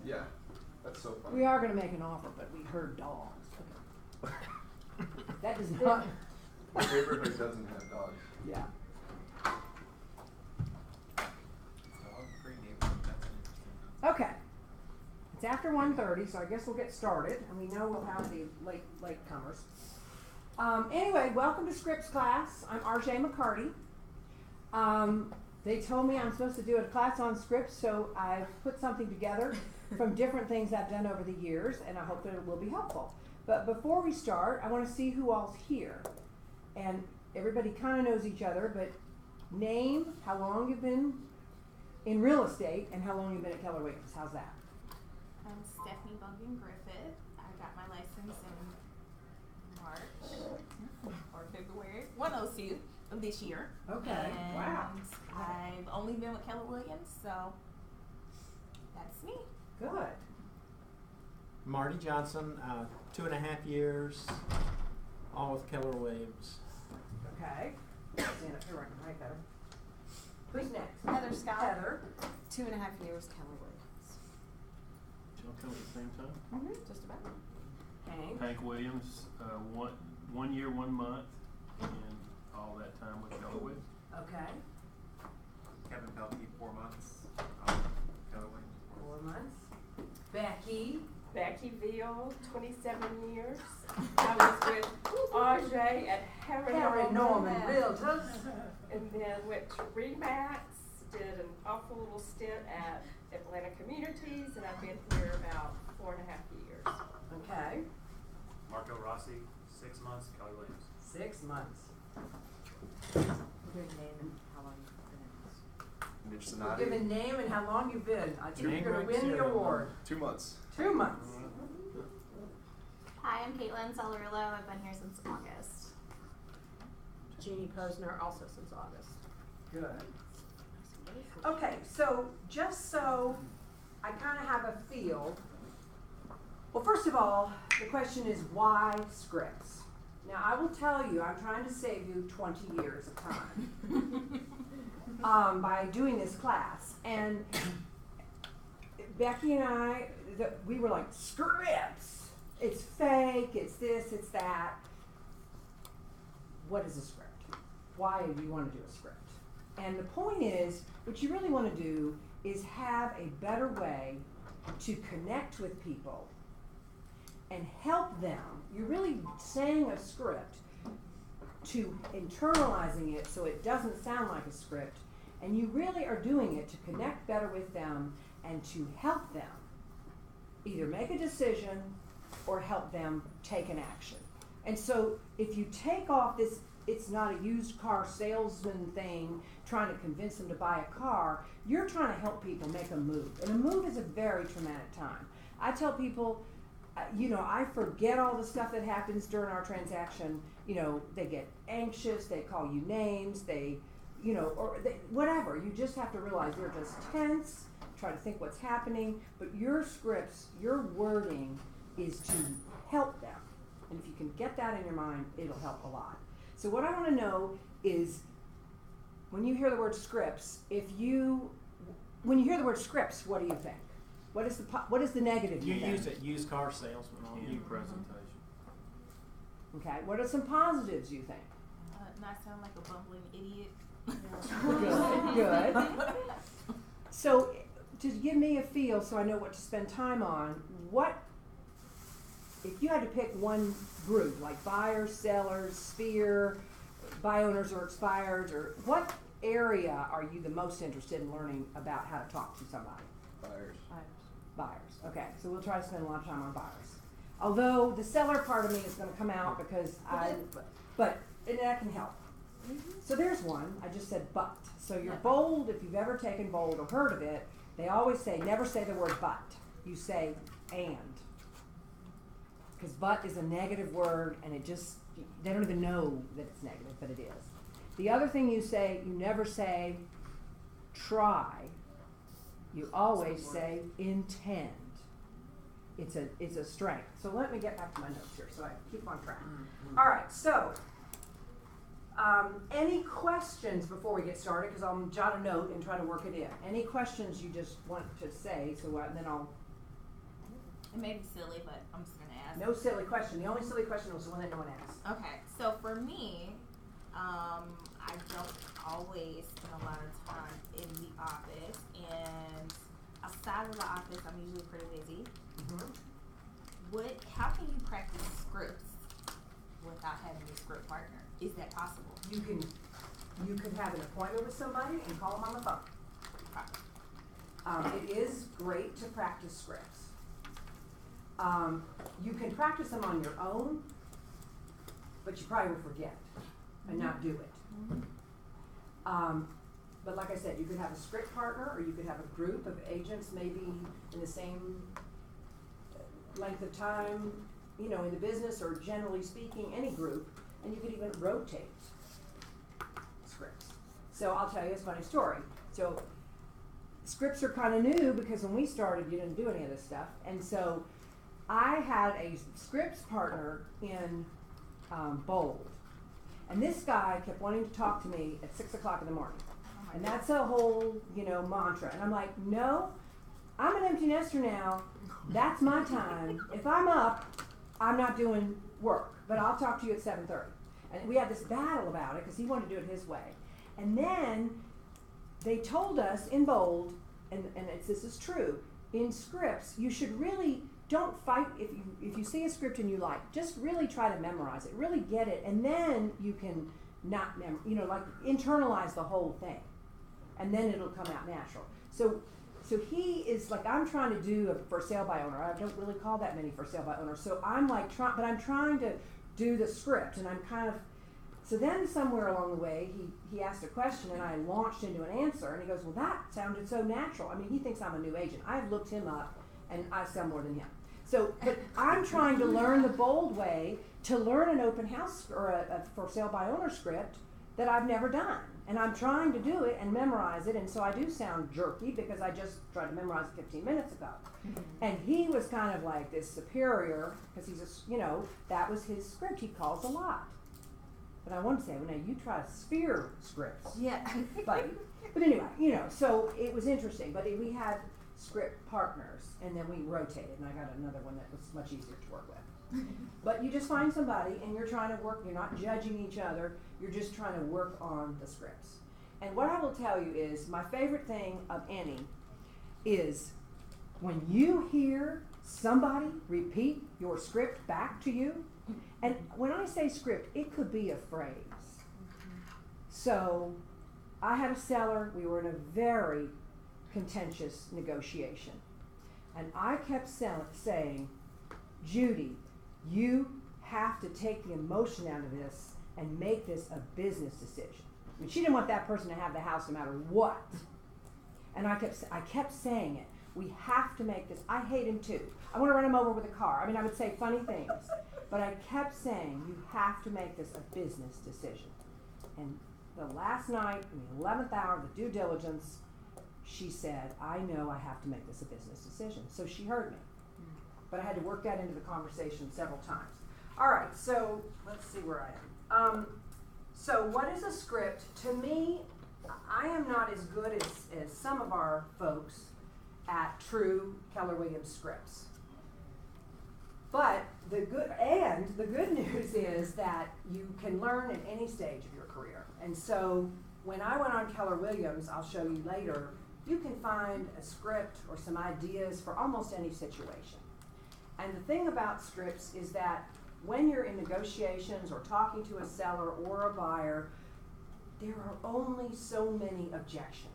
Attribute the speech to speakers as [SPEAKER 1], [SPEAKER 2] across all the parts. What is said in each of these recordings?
[SPEAKER 1] Yeah, that's so funny.
[SPEAKER 2] We are going to make an offer, but we heard dogs. That does not.
[SPEAKER 1] My neighborhood doesn't have dogs.
[SPEAKER 2] Yeah.
[SPEAKER 3] Dog-free neighborhood, that's interesting.
[SPEAKER 2] Okay. It's after 1:30, so I guess we'll get started, and we know we'll have the latecomers. Anyway, welcome to Scripts class. I'm Arjé McCarty. They told me I'm supposed to do a class on scripts, so I've put something together from different things I've done over the years, and I hope that it will be helpful. But before we start, I want to see who all's here. And everybody kind of knows each other, but name, how long you've been in real estate, and how long you've been at Keller Williams. How's that?
[SPEAKER 4] I'm Stephanie Bungan Griffith. I got my license in March or February, 102 of this year.
[SPEAKER 2] Okay,
[SPEAKER 4] and
[SPEAKER 2] wow.
[SPEAKER 4] I've only been with Keller Williams, so that's me.
[SPEAKER 2] Good.
[SPEAKER 5] Marty Johnson, 2.5 years, all with Keller Williams.
[SPEAKER 2] Okay. Stand up here right better. Who's next?
[SPEAKER 6] Heather Scott.
[SPEAKER 2] Heather.
[SPEAKER 6] 2.5 years, Keller Williams.
[SPEAKER 7] Y'all come at the same time?
[SPEAKER 2] Mm-hmm.
[SPEAKER 6] Just about.
[SPEAKER 2] Hank.
[SPEAKER 7] Hank Williams, 1 year, 1 month, and all that time with Keller Williams.
[SPEAKER 2] Okay.
[SPEAKER 3] Kevin Pelkey, 4 months. Keller Williams.
[SPEAKER 2] 4 months. Becky.
[SPEAKER 8] Becky Veal, 27 years. I was with Arjé at
[SPEAKER 2] Harry Norman Realtors.
[SPEAKER 8] and then went to Remax, did an awful little stint at Atlanta Communities, and I've been here about 4.5 years.
[SPEAKER 2] Okay.
[SPEAKER 9] Marco Rossi, 6 months, Keller Williams.
[SPEAKER 2] 6 months.
[SPEAKER 6] Good name and how long you've been in this.
[SPEAKER 1] Mitch
[SPEAKER 2] We're giving name and how long you've been. I think
[SPEAKER 5] Name
[SPEAKER 2] you're going to
[SPEAKER 5] right
[SPEAKER 2] win the
[SPEAKER 5] there.
[SPEAKER 2] award.
[SPEAKER 1] 2 months.
[SPEAKER 2] 2 months.
[SPEAKER 4] Hi, I'm Caitlin Celerillo. I've been here since August.
[SPEAKER 6] Jeannie Posner, also since August.
[SPEAKER 2] Good. Okay, so just so I kind of have a feel. Well, first of all, the question is why scripts? Now, I will tell you, I'm trying to save you 20 years of time by doing this class. And Becky and I, we were like, scripts. It's fake, it's this, it's that. What is a script? Why do you want to do a script? And the point is, what you really want to do is have a better way to connect with people and help them. You're really saying a script to internalizing it so it doesn't sound like a script, and you really are doing it to connect better with them and to help them either make a decision or help them take an action. And so if you take off this, it's not a used car salesman thing trying to convince them to buy a car, you're trying to help people make a move. And a move is a very traumatic time. I tell people, I forget all the stuff that happens during our transaction. They get anxious, they call you names, whatever. You just have to realize they're just tense, try to think what's happening, but your scripts, your wording is to help them. And if you can get that in your mind, it'll help a lot. So what I want to know is, when you hear the word scripts, when you hear the word scripts, what do you think? What is the negative?
[SPEAKER 5] You
[SPEAKER 2] think?
[SPEAKER 5] use it, used car salesman on
[SPEAKER 7] Key
[SPEAKER 5] you.
[SPEAKER 7] presentation.
[SPEAKER 2] Okay. What are some positives you think?
[SPEAKER 4] Not sound like a bumbling idiot.
[SPEAKER 2] Good. So, to give me a feel, so I know what to spend time on, if you had to pick one group, like buyers, sellers, sphere, buy owners or expireds, or what area are you the most interested in learning about how to talk to somebody? Buyers. Okay, so we'll try to spend a lot of time on buyers. Although the seller part of me is going to come out because and that can help. So there's one. I just said but. So you're bold. If you've ever taken bold or heard of it, they always say never say the word but. You say and. Because but is a negative word, and they don't even know that it's negative, but it is. The other thing you never say try. You always say intend. It's a strength. So let me get back to my notes here so I keep on track. Mm-hmm. All right, so any questions before we get started? Because I'll jot a note and try to work it in. Any questions you just want to say, so then I'll
[SPEAKER 4] It may be silly, but I'm just gonna ask.
[SPEAKER 2] No silly question. The only silly question was the one that no one asked.
[SPEAKER 4] Okay, so for me, I don't always spend a lot of time in the office, and outside of the office, I'm usually pretty busy.
[SPEAKER 2] Mm-hmm.
[SPEAKER 4] How can you practice scripts without having a script partner? Is that possible?
[SPEAKER 2] You can have an appointment with somebody and call them on the phone. It is great to practice scripts. You can practice them on your own, but you probably will forget and not do it. But like I said, you could have a script partner, or you could have a group of agents maybe in the same length of time, in the business, or generally speaking, any group, and you could even rotate scripts. So I'll tell you a funny story. So scripts are kind of new because when we started, you didn't do any of this stuff, and so I had a scripts partner in Bold, and this guy kept wanting to talk to me at 6 o'clock in the morning, and that's a whole mantra. And I'm like, no, I'm an empty nester now. That's my time. If I'm up, I'm not doing work, but I'll talk to you at 7:30. And we had this battle about it because he wanted to do it his way. And then they told us in Bold, and this is true, in scripts, you should really don't fight if you see a script and you like, just really try to memorize it, really get it, and then you can not internalize the whole thing, and then it'll come out natural. So he is like, I'm trying to do a for sale by owner. I don't really call that many for sale by owners. So I'm like, but I'm trying to do the script, and I'm kind of. So then somewhere along the way, he asked a question, and I launched into an answer, and he goes, well, that sounded so natural. I mean, he thinks I'm a new agent. I've looked him up, and I sell more than him. So, but I'm trying to learn the Bold way, to learn an open house or a for sale by owner script that I've never done. And I'm trying to do it and memorize it, and so I do sound jerky because I just tried to memorize it 15 minutes ago. Mm-hmm. And he was kind of like this superior, because he's that was his script. He calls a lot. But I want to say, well, now you try sphere scripts.
[SPEAKER 4] Yeah.
[SPEAKER 2] but anyway, so it was interesting. But we had script partners, and then we rotated, and I got another one that was much easier to work with. But you just find somebody, and you're trying to work, you're not judging each other, you're just trying to work on the scripts. And what I will tell you is, my favorite thing of any is when you hear somebody repeat your script back to you, and when I say script, it could be a phrase. So I had a seller, we were in a very contentious negotiation, and I kept saying, Judy, you have to take the emotion out of this and make this a business decision. I mean, she didn't want that person to have the house no matter what. And I kept saying it. We have to make this. I hate him too. I want to run him over with a car. I mean, I would say funny things. But I kept saying, you have to make this a business decision. And the last night, in the 11th hour of the due diligence, she said, I know I have to make this a business decision. So she heard me. But I had to work that into the conversation several times. All right, so let's see where I am. So what is a script? To me, I am not as good as some of our folks at true Keller Williams scripts. But the good news is that you can learn at any stage of your career. And so when I went on Keller Williams, I'll show you later, you can find a script or some ideas for almost any situation. And the thing about scripts is that when you're in negotiations or talking to a seller or a buyer, there are only so many objections.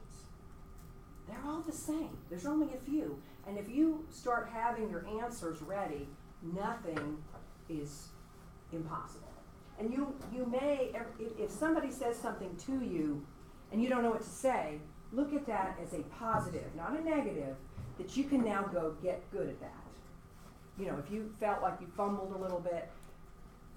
[SPEAKER 2] They're all the same. There's only a few. And if you start having your answers ready, nothing is impossible. And you may, if somebody says something to you and you don't know what to say, look at that as a positive, not a negative, that you can now go get good at that. If you felt like you fumbled a little bit,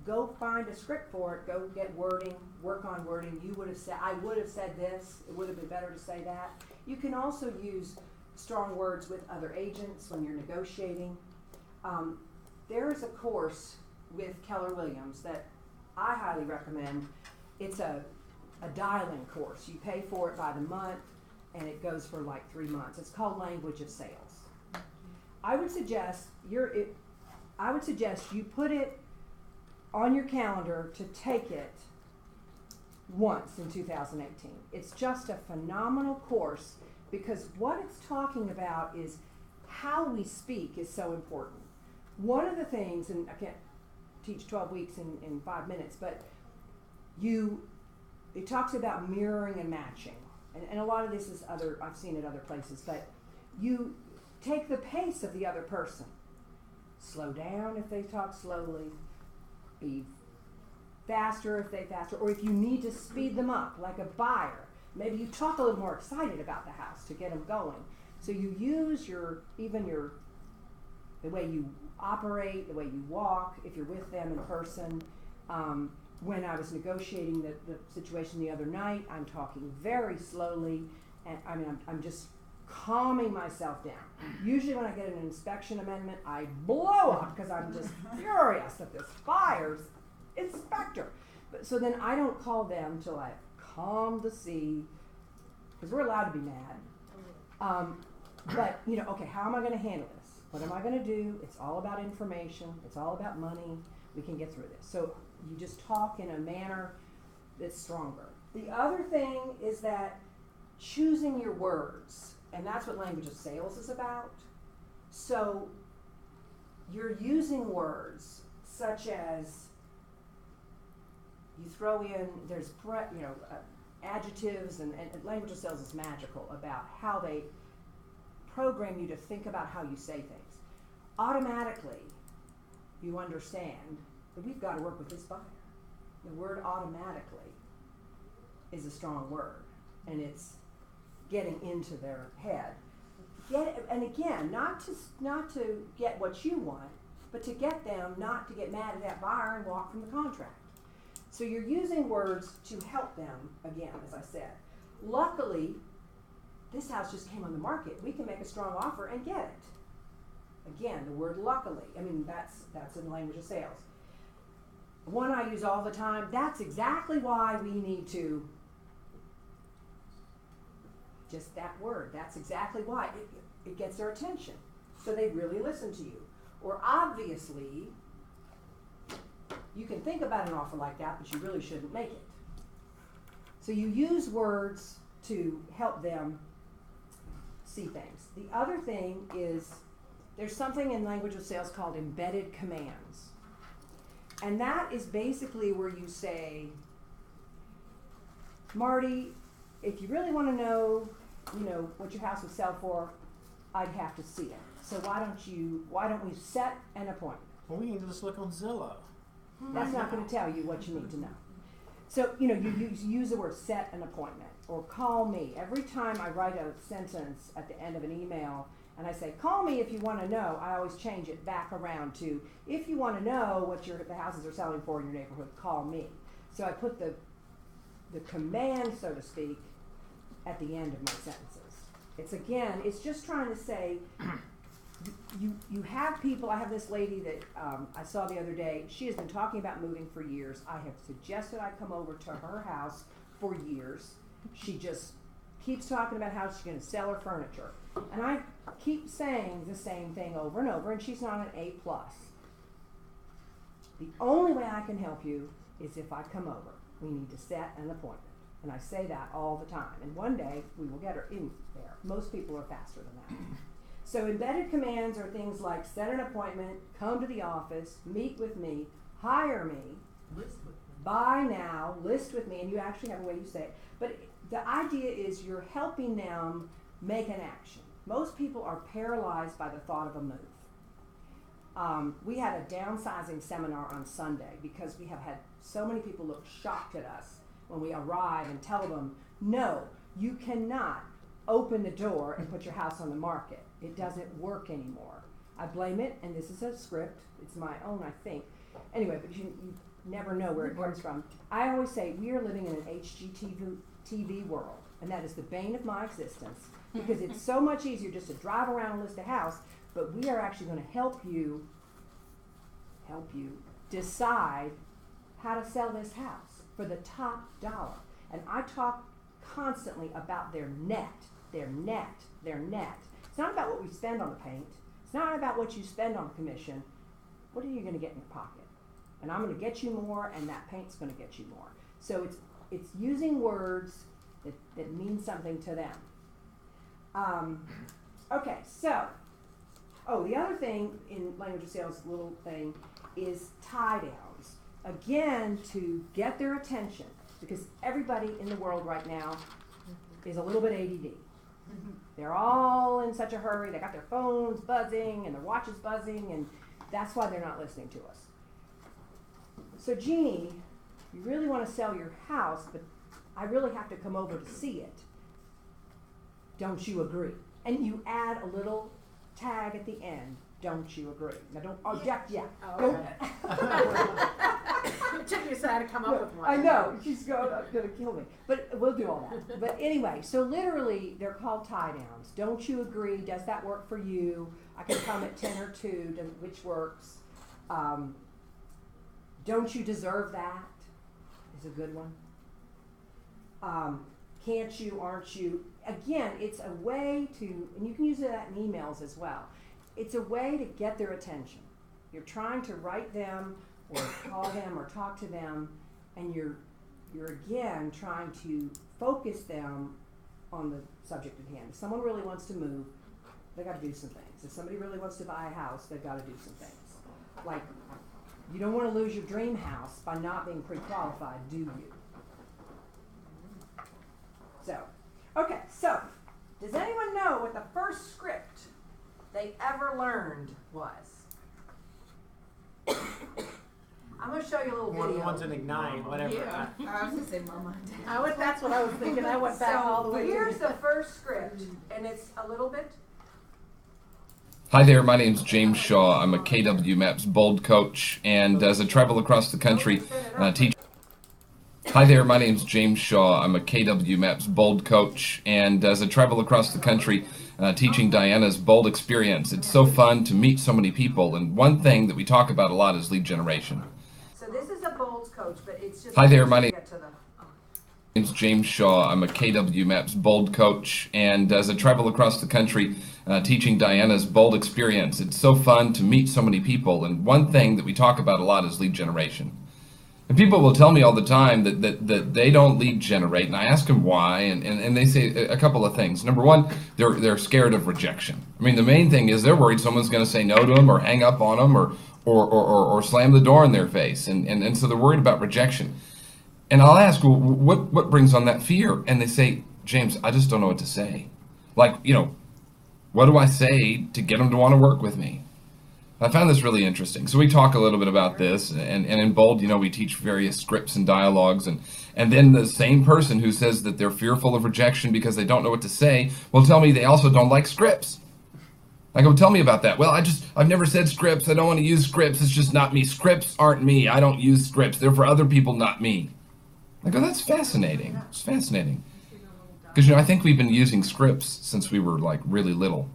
[SPEAKER 2] go find a script for it, go get wording, work on wording. You would have said, I would have said this, it would have been better to say that. You can also use strong words with other agents when you're negotiating. There is a course with Keller Williams that I highly recommend. It's a dial-in course. You pay for it by the month, and it goes for like 3 months. It's called Language of Sales. I would suggest you put it on your calendar to take it once in 2018. It's just a phenomenal course because what it's talking about is how we speak is so important. One of the things, and I can't teach 12 weeks in 5 minutes, but it talks about mirroring and matching. And a lot of this is I've seen it other places, but you take the pace of the other person. Slow down if they talk slowly, be faster if they faster, or if you need to speed them up, like a buyer, maybe you talk a little more excited about the house to get them going. So you use the way you operate, the way you walk, if you're with them in person. When I was negotiating the situation the other night, I'm talking very slowly, and I'm just calming myself down. Usually when I get an inspection amendment, I blow up because I'm just furious that this buyer's inspector. So then I don't call them till I've calmed the sea, because we're allowed to be mad. But, okay, how am I going to handle this? What am I going to do? It's all about information. It's all about money. We can get through this. So you just talk in a manner that's stronger. The other thing is that choosing your words, and that's what language of sales is about. So you're using words such as you throw in, there's adjectives, and language of sales is magical about how they program you to think about how you say things. Automatically, you understand that we've got to work with this buyer. The word automatically is a strong word, and it's getting into their head. And again, not to get what you want, but to get them not to get mad at that buyer and walk from the contract. So you're using words to help them, again, as I said. Luckily, this house just came on the market. We can make a strong offer and get it. Again, the word luckily. That's in the language of sales. One I use all the time, that's exactly why we need to, just that word, that's exactly why. It gets their attention. So they really listen to you. Or obviously, you can think about an offer like that, but you really shouldn't make it. So you use words to help them see things. The other thing is there's something in language of sales called embedded commands. And that is basically where you say, Marty, if you really want to know, what your house would sell for, I'd have to see it. So why don't we set an appointment?
[SPEAKER 5] Well, we can just look on Zillow.
[SPEAKER 2] That's not going to tell you what you need to know. So, you use the word set an appointment or call me. Every time I write a sentence at the end of an email and I say, call me if you want to know, I always change it back around to, if you want to know what the houses are selling for in your neighborhood, call me. So I put the command, so to speak, at the end of my sentences. It's just trying to say, you have people. I have this lady that I saw the other day. She has been talking about moving for years. I have suggested I come over to her house for years. She just keeps talking about how she's going to sell her furniture. And I keep saying the same thing over and over, and she's not an A+. The only way I can help you is if I come over. We need to set an appointment. And I say that all the time. And one day, we will get her in there. Most people are faster than that. So embedded commands are things like set an appointment, come to the office, meet with me, hire me,
[SPEAKER 6] List with them.
[SPEAKER 2] buy now, list with me, and you actually have a way you say it. But the idea is you're helping them make an action. Most people are paralyzed by the thought of a move. We had a downsizing seminar on Sunday because we have had so many people look shocked at us when we arrive and tell them, no, you cannot open the door and put your house on the market. It doesn't work anymore. I blame it, and this is a script. It's my own, I think. Anyway, but you never know where it comes from. I always say we are living in an HGTV world, and that is the bane of my existence because it's so much easier just to drive around and list a house, but we are actually going to help you decide how to sell this house for the top dollar. And I talk constantly about their net. It's not about what we spend on the paint. It's not about what you spend on commission. What are you going to get in your pocket? And I'm going to get you more, and that paint's going to get you more. So it's using words that mean something to them. Okay, so, the other thing in language of sales, little thing, is tie downs. Again, to get their attention, because everybody in the world right now is a little bit ADD. They're all in such a hurry. They got their phones buzzing and their watches buzzing, and that's why they're not listening to us. So Jeannie, you really want to sell your house, but I really have to come over to see it. Don't you agree? And you add a little tag at the end. Don't you agree? Now don't object yet.
[SPEAKER 6] Oh, okay. It took me a second to come up with one.
[SPEAKER 2] I know, she's going to kill me. But we'll do all that. But anyway, so literally they're called tie downs. Don't you agree? Does that work for you? I can come at 10 or 2, which works. Don't you deserve that? Is a good one. Can't you, aren't you? Again, it's a way to, and you can use that in emails as well. It's a way to get their attention. You're trying to write them or call them or talk to them, and you're again trying to focus them on the subject at hand. If someone really wants to move, they got to do some things. If somebody really wants to buy a house, they've got to do some things. Like, you don't want to lose your dream house by not being pre-qualified, do you? So, okay, so, does anyone know what the first script they ever learned was? I'm going to show you a little video.
[SPEAKER 5] One's an Ignite, whatever.
[SPEAKER 6] Yeah. I was gonna say Mama.
[SPEAKER 2] That's what I was thinking. I went back all the way. Here's
[SPEAKER 6] to
[SPEAKER 2] the first script, and it's a little bit.
[SPEAKER 10] Hi there, my name's James Shaw. I'm a KW Maps Bold coach, and as I travel across the country, teach. Hi there, my name's James Shaw. I'm a KW Maps Bold coach, and as I travel across the country, teaching Diana's Bold experience. It's so fun to meet so many people, and one thing that we talk about a lot is lead generation.
[SPEAKER 2] So this is a Bold coach, but it's just.
[SPEAKER 10] Hi there, my name's James Shaw. I'm a KW Maps Bold coach, and as I travel across the country, teaching Diana's Bold experience. It's so fun to meet so many people, and one thing that we talk about a lot is lead generation. And people will tell me all the time that they don't lead generate, and I ask them why, and they say a couple of things. Number one, they're scared of rejection. I mean, the main thing is they're worried someone's going to say no to them or hang up on them or slam the door in their face, and so they're worried about rejection. And I'll ask, well, what brings on that fear? And they say, James, I just don't know what to say. Like, what do I say to get them to want to work with me? I found this really interesting. So we talk a little bit about this, and in Bold, we teach various scripts and dialogues, and then the same person who says that they're fearful of rejection because they don't know what to say will tell me they also don't like scripts. Like, tell me about that. Well, I've never said scripts. I don't want to use scripts. It's just not me. Scripts aren't me. I don't use scripts. They're for other people, not me. I go, that's fascinating. It's fascinating. Because, I think we've been using scripts since we were, really little.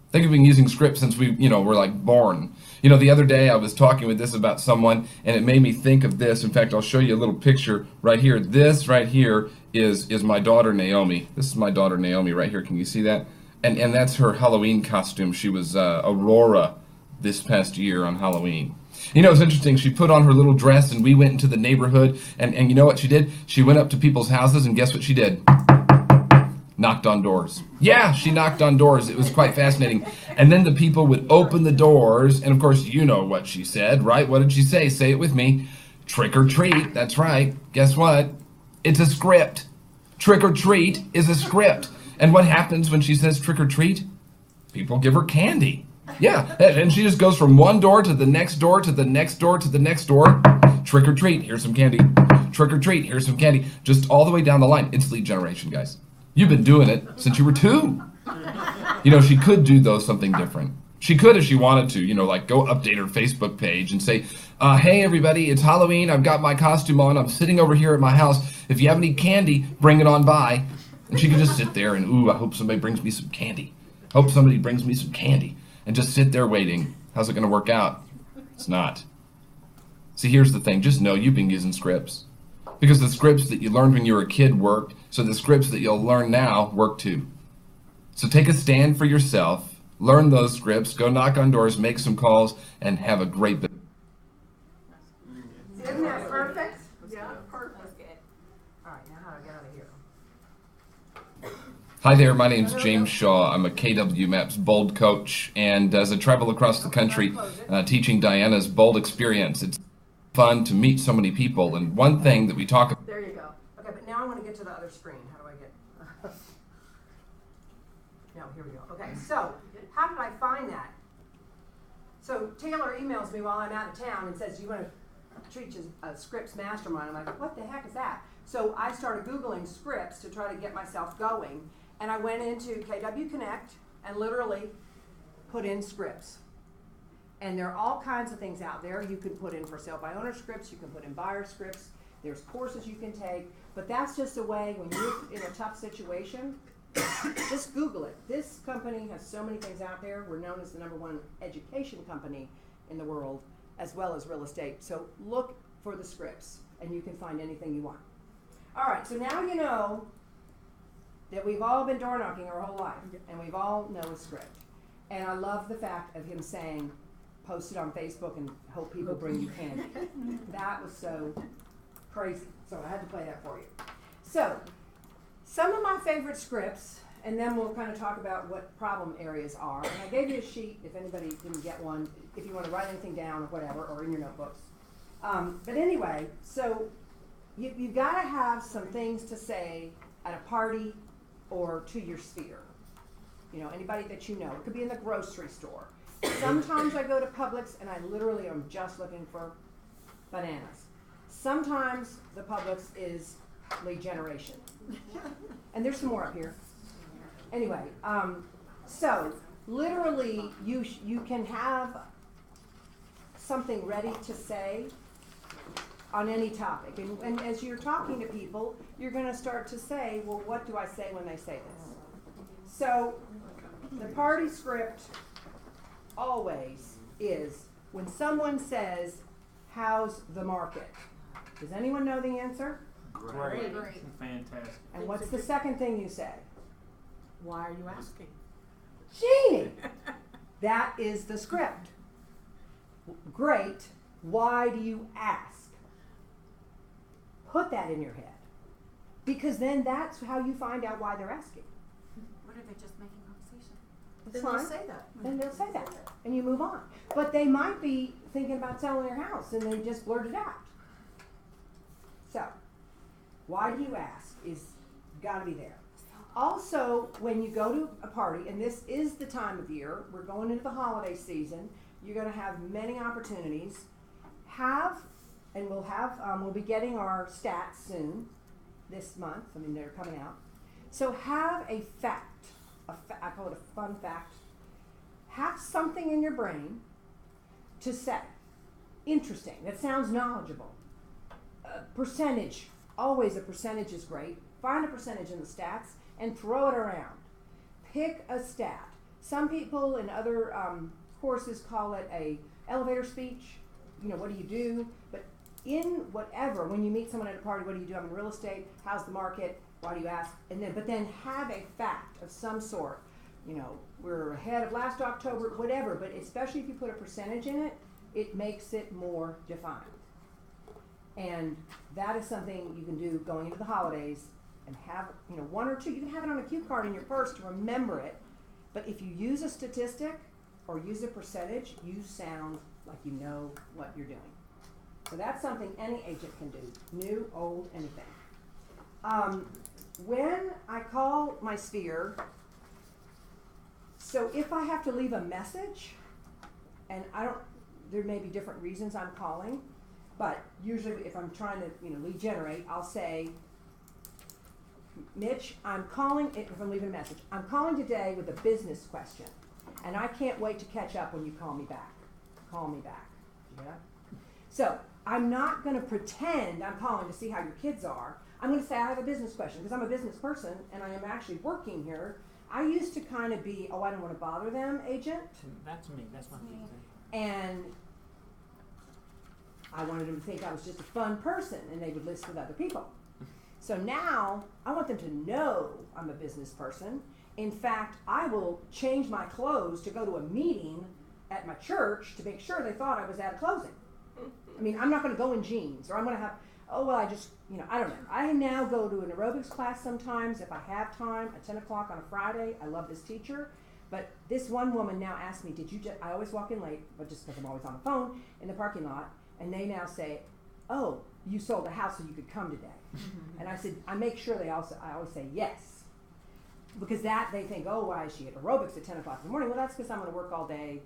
[SPEAKER 10] I think we've been using scripts since we, were, born. The other day I was talking with this about someone, and it made me think of this. In fact, I'll show you a little picture right here. This right here is my daughter, Naomi. This is my daughter, Naomi, right here. Can you see that? And that's her Halloween costume. She was Aurora this past year on Halloween. It's interesting. She put on her little dress, and we went into the neighborhood, and you know what she did? She went up to people's houses, and guess what she did? Knocked on doors. Yeah, she knocked on doors. It was quite fascinating. And then the people would open the doors, and of course, you know what she said, right? What did she say? Say it with me. Trick or treat. That's right. Guess what? It's a script. Trick or treat is a script. And what happens when she says trick or treat? People give her candy. Yeah, and she just goes from one door to the next door to the next door to the next door. Trick or treat, here's some candy. Trick or treat, here's some candy. Just all the way down the line. It's lead generation, guys. You've been doing it since you were 2. She could do something different. She could if she wanted to, go update her Facebook page and say, hey everybody, it's Halloween, I've got my costume on, I'm sitting over here at my house. If you have any candy, bring it on by. And she could just sit there and, ooh, I hope somebody brings me some candy. Hope somebody brings me some candy. And just sit there waiting. How's it going to work out? It's not. See, here's the thing. Just know you've been using scripts. Because the scripts that you learned when you were a kid worked, so the scripts that you'll learn now work too. So take a stand for yourself, learn those scripts, go knock on doors, make some calls, and have a great business.
[SPEAKER 2] Isn't that perfect?
[SPEAKER 4] Yeah, perfect. That's good.
[SPEAKER 2] All right, now how do I get out of here?
[SPEAKER 10] Hi there, my name's James Shaw. I'm a KW Maps Bold coach, and as I travel across the country teaching Diana's Bold experience, it's fun to meet so many people. And one thing that we talk about.
[SPEAKER 2] There you go. Okay, but now I want to get to the other screen. How do I get? No, here we go. Okay, so how did I find that? So Taylor emails me while I'm out of town and says, "Do you want to teach a scripts mastermind?" I'm like, "What the heck is that?" So I started Googling scripts to try to get myself going, and I went into KW Connect and literally put in scripts. And there are all kinds of things out there. You can put in for sale by owner scripts, you can put in buyer scripts, there's courses you can take, but that's just a way when you're in a tough situation, just Google it. This company has so many things out there. We're known as the #1 education company in the world, as well as real estate. So look for the scripts, and you can find anything you want. All right, so now you know that we've all been door knocking our whole life, and we've all know a script. And I love the fact of him saying, post it on Facebook and hope people bring you candy. That was so crazy. So I had to play that for you. So, some of my favorite scripts, and then we'll kind of talk about what problem areas are. And I gave you a sheet if anybody didn't get one, if you want to write anything down or whatever, or in your notebooks. But anyway, so you've got to have some things to say at a party or to your sphere. You know, anybody that you know. It could be in the grocery store. Sometimes I go to Publix and I literally am just looking for bananas. Sometimes the Publix is lead generation. And there's some more up here. Anyway, so literally you can have something ready to say on any topic. And as you're talking to people, you're going to start to say, well, what do I say when they say this? So the party script always is when someone says, how's the market? Does anyone know the answer?
[SPEAKER 5] Great.
[SPEAKER 7] Fantastic.
[SPEAKER 2] And what's the second thing you say?
[SPEAKER 6] Why are you asking?
[SPEAKER 2] Jeannie! That is the script. Great. Why do you ask? Put that in your head. Because then that's how you find out why they're asking.
[SPEAKER 6] What if they're just making conversation?
[SPEAKER 2] That's
[SPEAKER 6] Then they'll
[SPEAKER 2] fine.
[SPEAKER 6] say that.
[SPEAKER 2] Then they'll say that. And you move on. But they might be thinking about selling their house and they just blurt it out. So, why do you ask is got to be there. Also, when you go to a party, and this is the time of year, we're going into the holiday season, you're going to have many opportunities. We'll be getting our stats soon, this month. I mean, they're coming out. So have a fact. I call it a fun fact. Have something in your brain to say. Interesting. That sounds knowledgeable. Percentage. Always a percentage is great. Find a percentage in the stats and throw it around. Pick a stat. Some people in other courses call it a elevator speech. You know, what do you do? But in whatever, when you meet someone at a party, what do you do? I'm in real estate. How's the market? Why do you ask? But then have a fact of some sort. You know, we're ahead of last October, whatever. But especially if you put a percentage in it, it makes it more defined. And that is something you can do going into the holidays and have, you know, one or two. You can have it on a cue card in your purse to remember it. But if you use a statistic or use a percentage, you sound like you know what you're doing. So that's something any agent can do, new, old, anything. When I call my sphere, so if I have to leave a message, and there may be different reasons I'm calling, but usually if I'm trying to, lead generate, I'll say, Mitch, I'm calling, if I'm leaving a message, I'm calling today with a business question, and I can't wait to catch up when you call me back. Call me back. Yeah? So I'm not going to pretend I'm calling to see how your kids are. I'm going to say I have a business question because I'm a business person and I am actually working here. I used to kind of be, I don't want to bother them, agent.
[SPEAKER 5] That's me. That's my thing.
[SPEAKER 2] And I wanted them to think I was just a fun person and they would list with other people. So now I want them to know I'm a business person In fact, I will change my clothes to go to a meeting at my church to make sure they thought I was at a closing. I mean, I'm not going to go in jeans, or I'm going to have, oh, well, I just, I don't know. I now go to an aerobics class sometimes if I have time at 10 o'clock on a Friday. I love this teacher. But this one woman now asked me, did you just, I always walk in late, but just because I'm always on the phone in the parking lot, and they now say, oh, you sold a house so you could come today. And I said, I make sure I always say yes. Because that, they think, oh, why is she at aerobics at 10 o'clock in the morning? Well, that's because I'm going to work all day,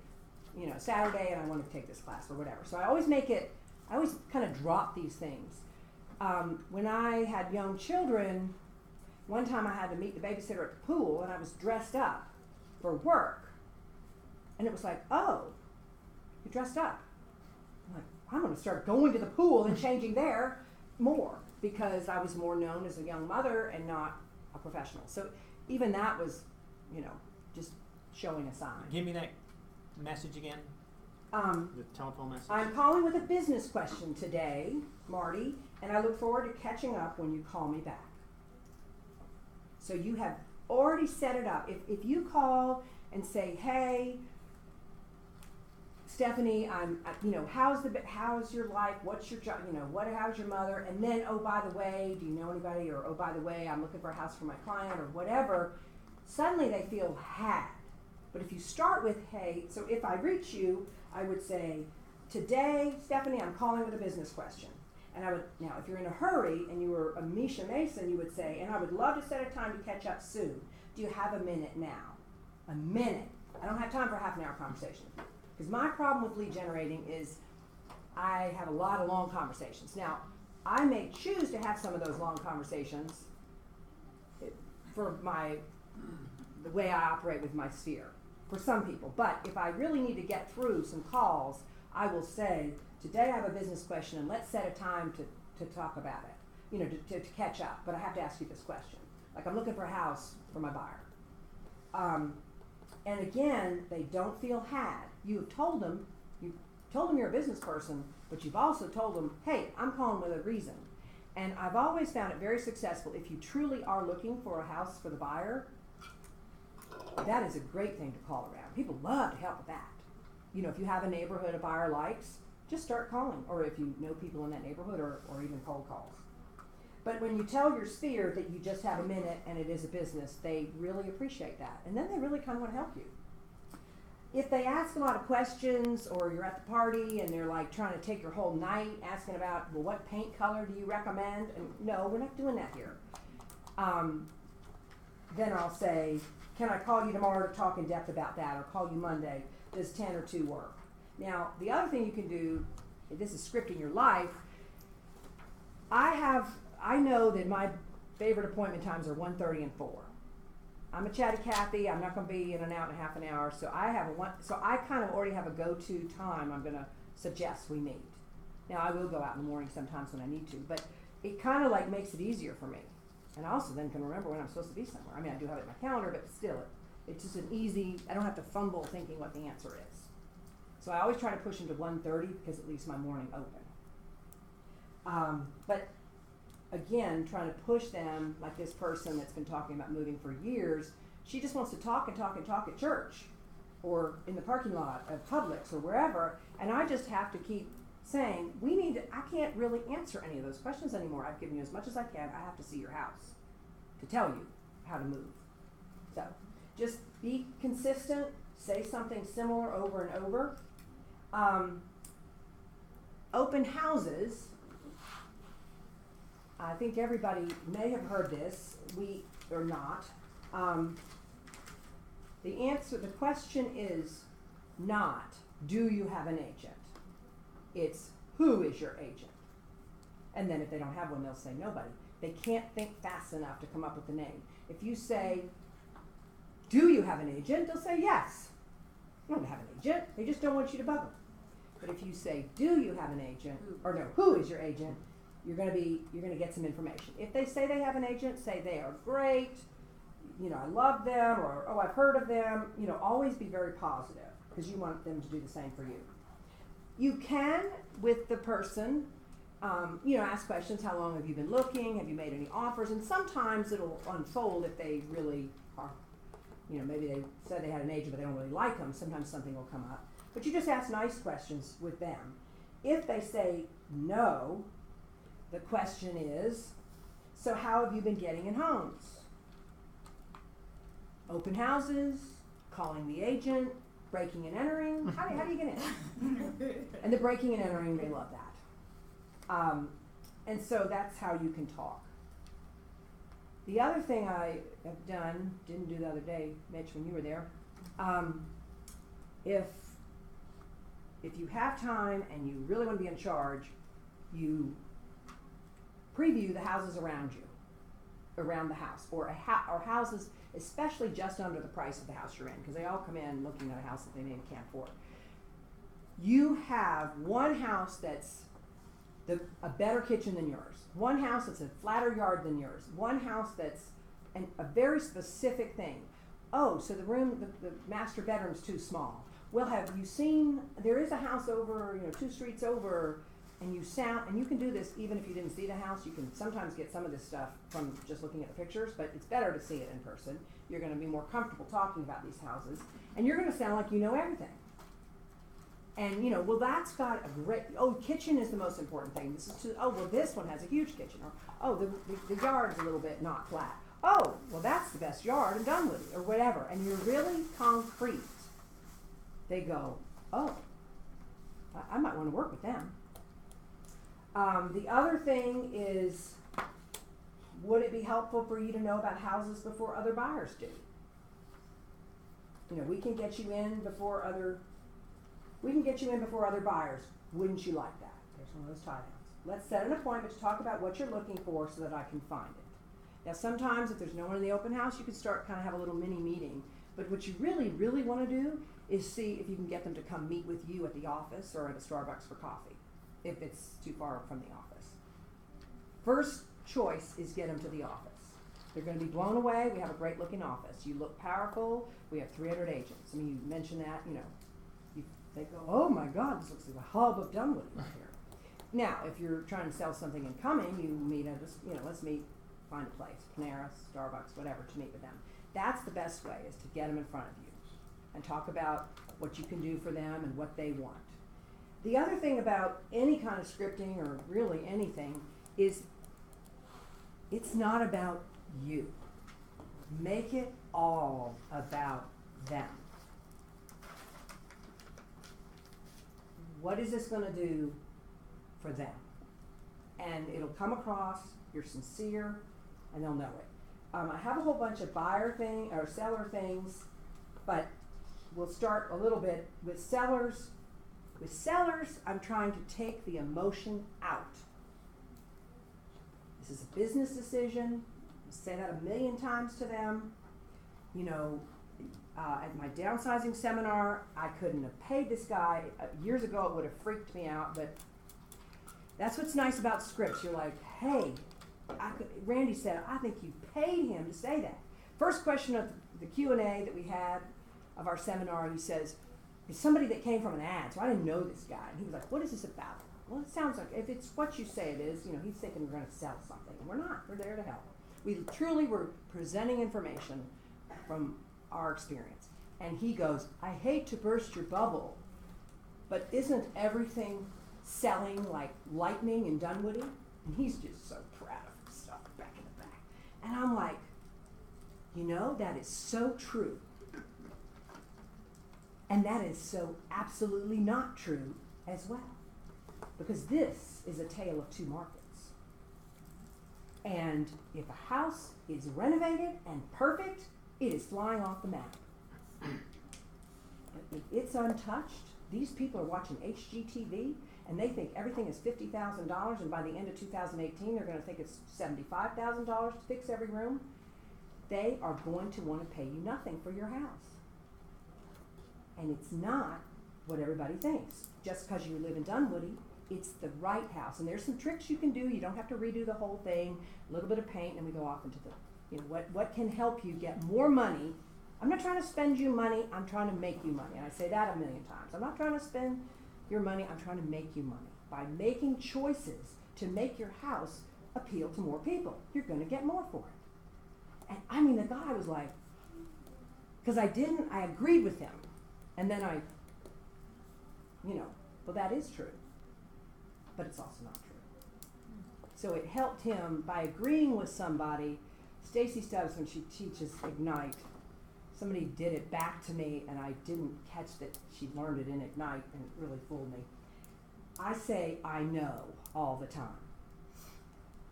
[SPEAKER 2] Saturday, and I want to take this class or whatever. So I always kind of drop these things. When I had young children, one time I had to meet the babysitter at the pool, and I was dressed up for work. And it was like, oh, you're dressed up. I'm like, I'm going to start going to the pool and changing there more, because I was more known as a young mother and not a professional. So even that was, just showing a sign.
[SPEAKER 5] Give me that message again. The telephone message.
[SPEAKER 2] I'm calling with a business question today, Marty, and I look forward to catching up when you call me back. So you have already set it up. If you call and say, hey, Stephanie, how's your life? What's your job? How's your mother? And then, oh, by the way, do you know anybody? Or, oh, by the way, I'm looking for a house for my client, or whatever. Suddenly they feel had. But if you start with, hey, so if I reach you, I would say, today, Stephanie, I'm calling with a business question. And I would, now, if you're in a hurry and you were a Misha Mason, you would say, and I would love to set a time to catch up soon. Do you have a minute now? A minute. I don't have time for a half an hour conversation. Because my problem with lead generating is I have a lot of long conversations. Now, I may choose to have some of those long conversations for the way I operate with my sphere, for some people. But if I really need to get through some calls, I will say, today I have a business question, and let's set a time to talk about it, to catch up. But I have to ask you this question. Like, I'm looking for a house for my buyer. And again, they don't feel had. You've told them you're a business person, but you've also told them, hey, I'm calling with a reason. And I've always found it very successful. If you truly are looking for a house for the buyer, that is a great thing to call around. People love to help with that. If you have a neighborhood a buyer likes, just start calling. Or if you know people in that neighborhood, or even cold calls. But when you tell your sphere that you just have a minute and it is a business, they really appreciate that. And then they really kind of want to help you. If they ask a lot of questions, or you're at the party and they're like trying to take your whole night asking about, well, what paint color do you recommend? And no, we're not doing that here. Then I'll say, can I call you tomorrow to talk in depth about that, or call you Monday? Does 10 or 2 work? Now, the other thing you can do, this is scripting your life. I know that my favorite appointment times are 1:30 and 4. I'm a chatty Cathy. I'm not going to be in and out in half an hour. So I kind of already have a go-to time I'm going to suggest we meet. Now, I will go out in the morning sometimes when I need to, but it kind of like makes it easier for me. And I also then can remember when I'm supposed to be somewhere. I mean, I do have it in my calendar, but still, it's just an easy, I don't have to fumble thinking what the answer is. So I always try to push into 1:30 because it leaves my morning open. But again, trying to push them, like this person that's been talking about moving for years, she just wants to talk and talk and talk at church or in the parking lot of Publix or wherever, and I just have to keep saying, I can't really answer any of those questions anymore. I've given you as much as I can. I have to see your house to tell you how to move. So just be consistent, say something similar over and over. Open houses. I think everybody may have heard this, or not. The question is not, do you have an agent? It's, who is your agent? And then if they don't have one, they'll say nobody. They can't think fast enough to come up with a name. If you say, do you have an agent? They'll say yes. You don't have an agent. They just don't want you to bug them. But if you say, do you have an agent? Or no, who is your agent? You're going to get some information. If they say they have an agent, say they are great, I love them, or, oh, I've heard of them. Always be very positive, because you want them to do the same for you. You can, with the person, ask questions. How long have you been looking? Have you made any offers? And sometimes it'll unfold if they really are you know, maybe they said they had an agent but they don't really like them, sometimes something will come up. But you just ask nice questions with them. If they say no, the question is, so how have you been getting in homes? Open houses, calling the agent, breaking and entering. How do you get in? And the breaking and entering, they love that. And so that's how you can talk. The other thing I have done, didn't do the other day, Mitch, when you were there, if you have time and you really want to be in charge, you preview the houses around you, around the house, or or houses, especially just under the price of the house you're in, because they all come in looking at a house that they maybe can't afford. You have one house that's a better kitchen than yours, one house that's a flatter yard than yours, one house that's a very specific thing. Oh, so the master bedroom's too small. Well, have you seen, there is a house over, 2 streets over, and you can do this even if you didn't see the house. You can sometimes get some of this stuff from just looking at the pictures, but it's better to see it in person. You're going to be more comfortable talking about these houses, and you're going to sound like you know everything. And, well, that's got a great, kitchen is the most important thing. This one has a huge kitchen. Or, the yard's a little bit not flat. Oh, well, that's the best yard in Dunwoody, or whatever. And you're really concrete. They go, oh, I might want to work with them. The other thing is, would it be helpful for you to know about houses before other buyers do? We can get you in before other buyers. Wouldn't you like that? There's one of those tie-downs. Let's set an appointment to talk about what you're looking for so that I can find it. Now, sometimes if there's no one in the open house, you can start kind of have a little mini meeting. But what you really, really want to do is see if you can get them to come meet with you at the office or at a Starbucks for coffee, if it's too far from the office. First choice is get them to the office. They're going to be blown away. We have a great looking office. You look powerful. We have 300 agents. I mean, you mention that, they go, oh my God, this looks like a hub of Dunwoody right here. Now, if you're trying to sell something incoming, you meet at let's meet, find a place, Panera, Starbucks, whatever, to meet with them. That's the best way, is to get them in front of you and talk about what you can do for them and what they want. The other thing about any kind of scripting, or really anything, is it's not about you. Make it all about them. What is this going to do for them? And it'll come across, you're sincere, and they'll know it. I have a whole bunch of seller things, but we'll start a little bit with sellers. With sellers, I'm trying to take the emotion out. This is a business decision. I say that 1,000,000 times to them. At my downsizing seminar, I couldn't have paid this guy. Years ago, it would have freaked me out, but that's what's nice about scripts. You're like, hey, Randy said, I think you paid him to say that. First question of the Q&A that we had of our seminar, he says, it's somebody that came from an ad, so I didn't know this guy. And he was like, what is this about? Well, it sounds like, if it's what you say it is, he's thinking we're going to sell something. And we're not. We're there to help. We truly were presenting information from our experience. And he goes, I hate to burst your bubble, but isn't everything selling like lightning in Dunwoody? And he's just so proud of himself back in the back. And I'm like, that is so true. And that is so absolutely not true as well. Because this is a tale of two markets. And if a house is renovated and perfect, it is flying off the map. If it's untouched, these people are watching HGTV and they think everything is $50,000, and by the end of 2018 they're going to think it's $75,000 to fix every room. They are going to want to pay you nothing for your house. And it's not what everybody thinks. Just because you live in Dunwoody, it's the right house. And there's some tricks you can do. You don't have to redo the whole thing. A little bit of paint, and we go off into the, what can help you get more money. I'm not trying to spend you money. I'm trying to make you money. And I say that 1,000,000 times. I'm not trying to spend your money. I'm trying to make you money. By making choices to make your house appeal to more people, you're going to get more for it. And I mean, the guy was like, Because I agreed with him. And then well, that is true. But it's also not true. So it helped him by agreeing with somebody. Stacy Stubbs, when she teaches Ignite, somebody did it back to me, and I didn't catch that she learned it in Ignite, and it really fooled me. I say, I know, all the time.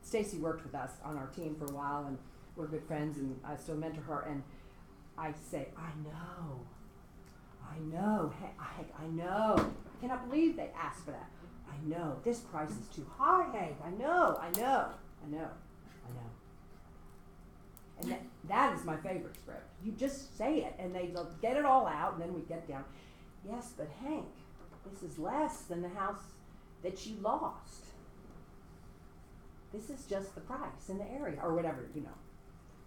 [SPEAKER 2] Stacy worked with us on our team for a while, and we're good friends, and I still mentor her, and I say, I know, hey, I know. I cannot believe they asked for that. I know, this price is too high, Hank. I know. And that is my favorite script. You just say it, and they get it all out, and then we get down. Yes, but Hank, this is less than the house that you lost. This is just the price in the area, or whatever,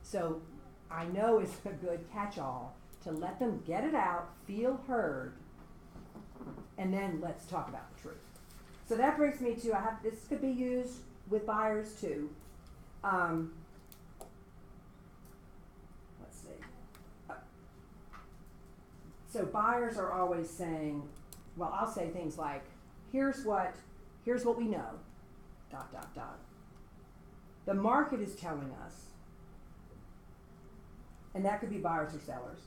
[SPEAKER 2] So I know it's a good catch-all to let them get it out, feel heard, and then let's talk about the truth. So that brings me to, this could be used with buyers too. Let's see. So buyers are always saying, well, I'll say things like, here's what we know, ... The market is telling us, and that could be buyers or sellers.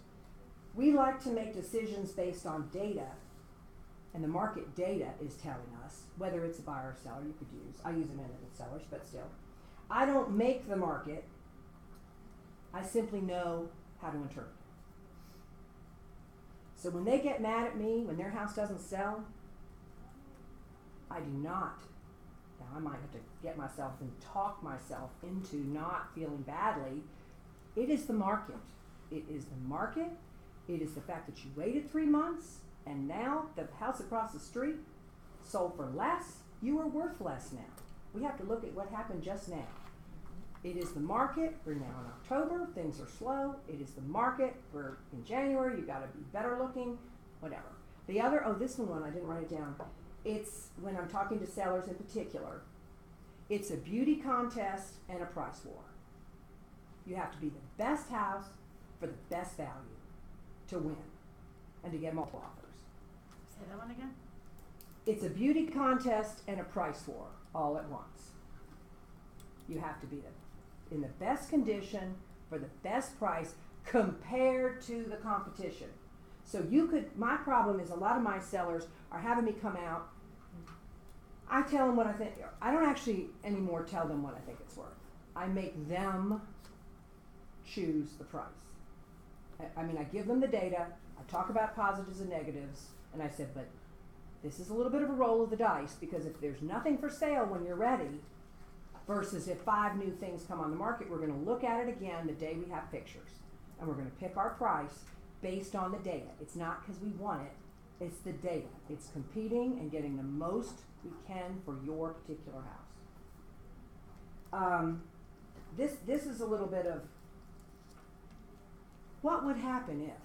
[SPEAKER 2] We like to make decisions based on data, and the market data is telling us, whether it's a buyer or seller, you could use. I use them in with sellers, but still. I don't make the market. I simply know how to interpret it. So when they get mad at me, when their house doesn't sell, I do not. Now I might have to get myself and talk myself into not feeling badly. It is the market. It is the market. It is the fact that you waited 3 months, and now the house across the street sold for less. You are worth less now. We have to look at what happened just now. It is the market. We're now in October. Things are slow. It is the market. We're in January. You've got to be better looking, whatever. The other, this one I didn't write it down. It's when I'm talking to sellers in particular, it's a beauty contest and a price war. You have to be the best house for the best value to win and to get multiple offers.
[SPEAKER 6] Say that one again?
[SPEAKER 2] It's a beauty contest and a price war all at once. You have to be in the best condition for the best price compared to the competition. So my problem is a lot of my sellers are having me come out. I tell them what I think. I don't actually anymore tell them what I think it's worth. I make them choose the price. I give them the data. I talk about positives and negatives, and I said, but this is a little bit of a roll of the dice, because if there's nothing for sale when you're ready, versus if 5 new things come on the market, we're going to look at it again the day we have pictures, and we're going to pick our price based on the data. It's not because we want it, it's the data. It's competing and getting the most we can for your particular house. This is a little bit of what would happen if?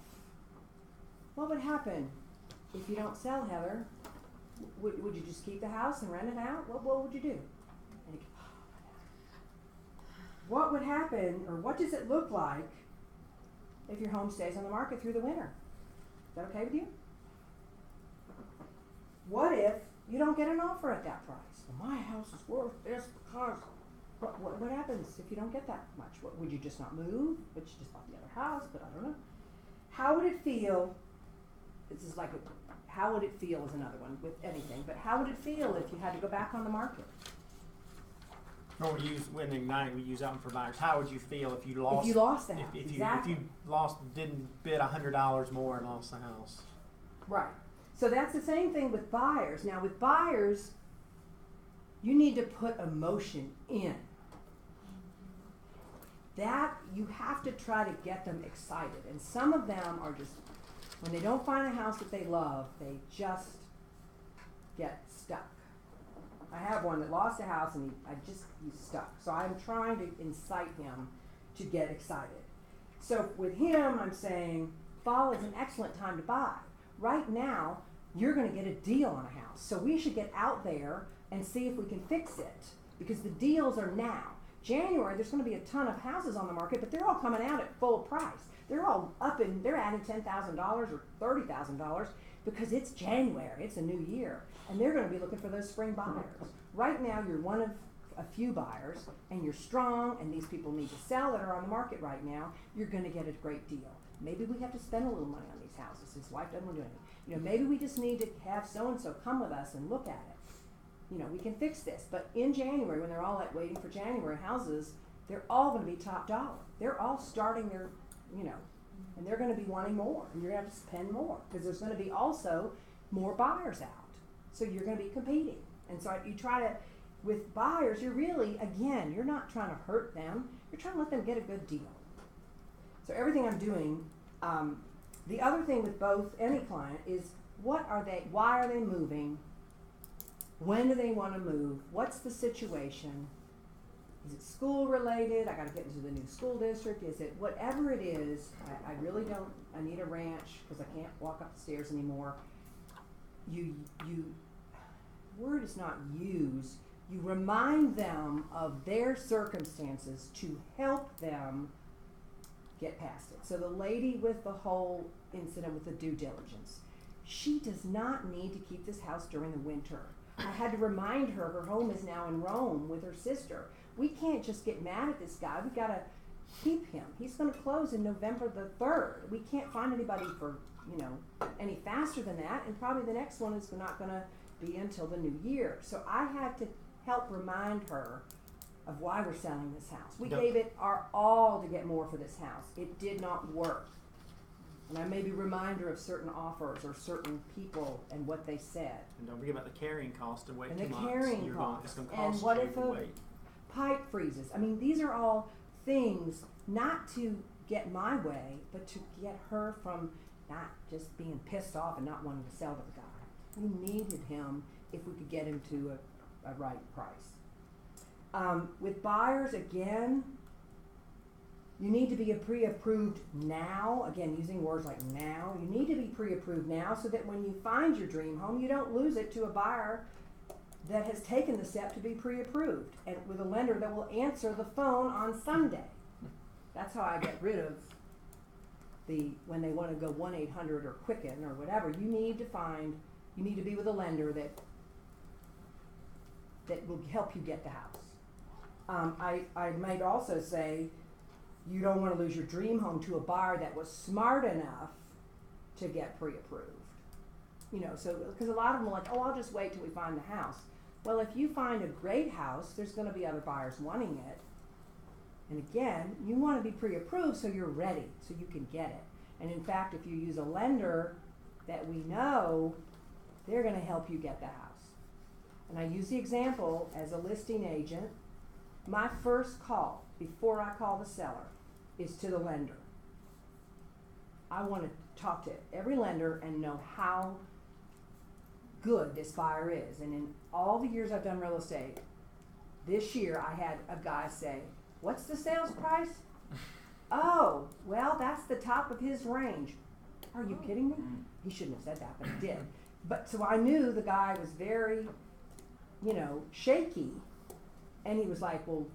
[SPEAKER 2] What would happen if you don't sell, Heather? Would you just keep the house and rent it out? What would you do? And you go, what would happen, or what does it look like if your home stays on the market through the winter? Is that okay with you? What if you don't get an offer at that price? Well, my house is worth this because... What happens if you don't get that much? Would you just not move? Would you just buy the other house? But I don't know. How would it feel? How would it feel is another one with anything, but how would it feel if you had to go back on the market?
[SPEAKER 5] Or when Ignite, we use that one for buyers. How would you feel if you lost?
[SPEAKER 2] If you lost the house,
[SPEAKER 5] if you didn't bid $100 more and lost the house.
[SPEAKER 2] Right. So that's the same thing with buyers. Now with buyers, you need to put emotion in. That you have to try to get them excited. And some of them are just, when they don't find a house that they love, they just get stuck. I have one that lost a house and he's stuck. So I'm trying to incite him to get excited. So with him, I'm saying fall is an excellent time to buy. Right now, you're going to get a deal on a house. So we should get out there and see if we can fix it, because the deals are now. January, there's going to be a ton of houses on the market, but they're all coming out at full price. They're all they're adding $10,000 or $30,000 because it's January, it's a new year, and they're going to be looking for those spring buyers. Right now, you're one of a few buyers, and you're strong, and these people need to sell that are on the market right now. You're going to get a great deal. Maybe we have to spend a little money on these houses. His wife doesn't want to do anything. You know, maybe we just need to have so-and-so come with us and look at it. You know, we can fix this. But in January, when they're all waiting for January houses, they're all going to be top dollar. They're all starting their, you know, and they're going to be wanting more. And you're going to have to spend more because there's going to be also more buyers out. So you're going to be competing. And so you try to, with buyers, you're really, again, you're not trying to hurt them. You're trying to let them get a good deal. So everything I'm doing, the other thing with both any client is why are they moving? When do they want to move? What's the situation? Is it school related? I got to get into the new school district. Is it whatever it is? I really don't. I need a ranch because I can't walk up the stairs anymore. Word is not use. You remind them of their circumstances to help them get past it. So the lady with the whole incident with the due diligence, she does not need to keep this house during the winter. I had to remind her her home is now in Rome with her sister. We can't just get mad at this guy. We got to keep him. He's going to close in November the 3rd. We can't find anybody for, you know, any faster than that, and probably the next one is not going to be until the new year. So I had to help remind her of why we're selling this house. We gave it our all to get more for this house. It did not work. And I maybe remind her of certain offers or certain people and what they said.
[SPEAKER 5] And don't forget about the carrying cost of waiting
[SPEAKER 2] And
[SPEAKER 5] 2
[SPEAKER 2] the
[SPEAKER 5] months.
[SPEAKER 2] carrying cost.
[SPEAKER 5] It's going to
[SPEAKER 2] And
[SPEAKER 5] cost
[SPEAKER 2] what
[SPEAKER 5] you
[SPEAKER 2] if
[SPEAKER 5] to
[SPEAKER 2] a
[SPEAKER 5] wait.
[SPEAKER 2] pipe freezes? I mean, these are all things not to get my way, but to get her from not just being pissed off and not wanting to sell to the guy. We needed him if we could get him to a right price. With buyers, again, you need to be pre-approved now. Again, using words like now. You need to be pre-approved now so that when you find your dream home, you don't lose it to a buyer that has taken the step to be pre-approved and with a lender that will answer the phone on Sunday. That's how I get rid of when they want to go 1-800 or Quicken or whatever. You need to be with a lender that will help you get the house. I might also say you don't want to lose your dream home to a buyer that was smart enough to get pre-approved. You know, so because a lot of them are like, oh, I'll just wait till we find the house. Well, if you find a great house, there's going to be other buyers wanting it. And again, you want to be pre-approved so you're ready, so you can get it. And in fact, if you use a lender that we know, they're going to help you get the house. And I use the example as a listing agent. My first call before I call the seller is to the lender. I want to talk to every lender and know how good this buyer is. And in all the years I've done real estate, this year I had a guy say, "What's the sales price?" "Oh, well, that's the top of his range." Are you kidding me? He shouldn't have said that, but he did. But so I knew the guy was very, you know, shaky. And he was like, "Well,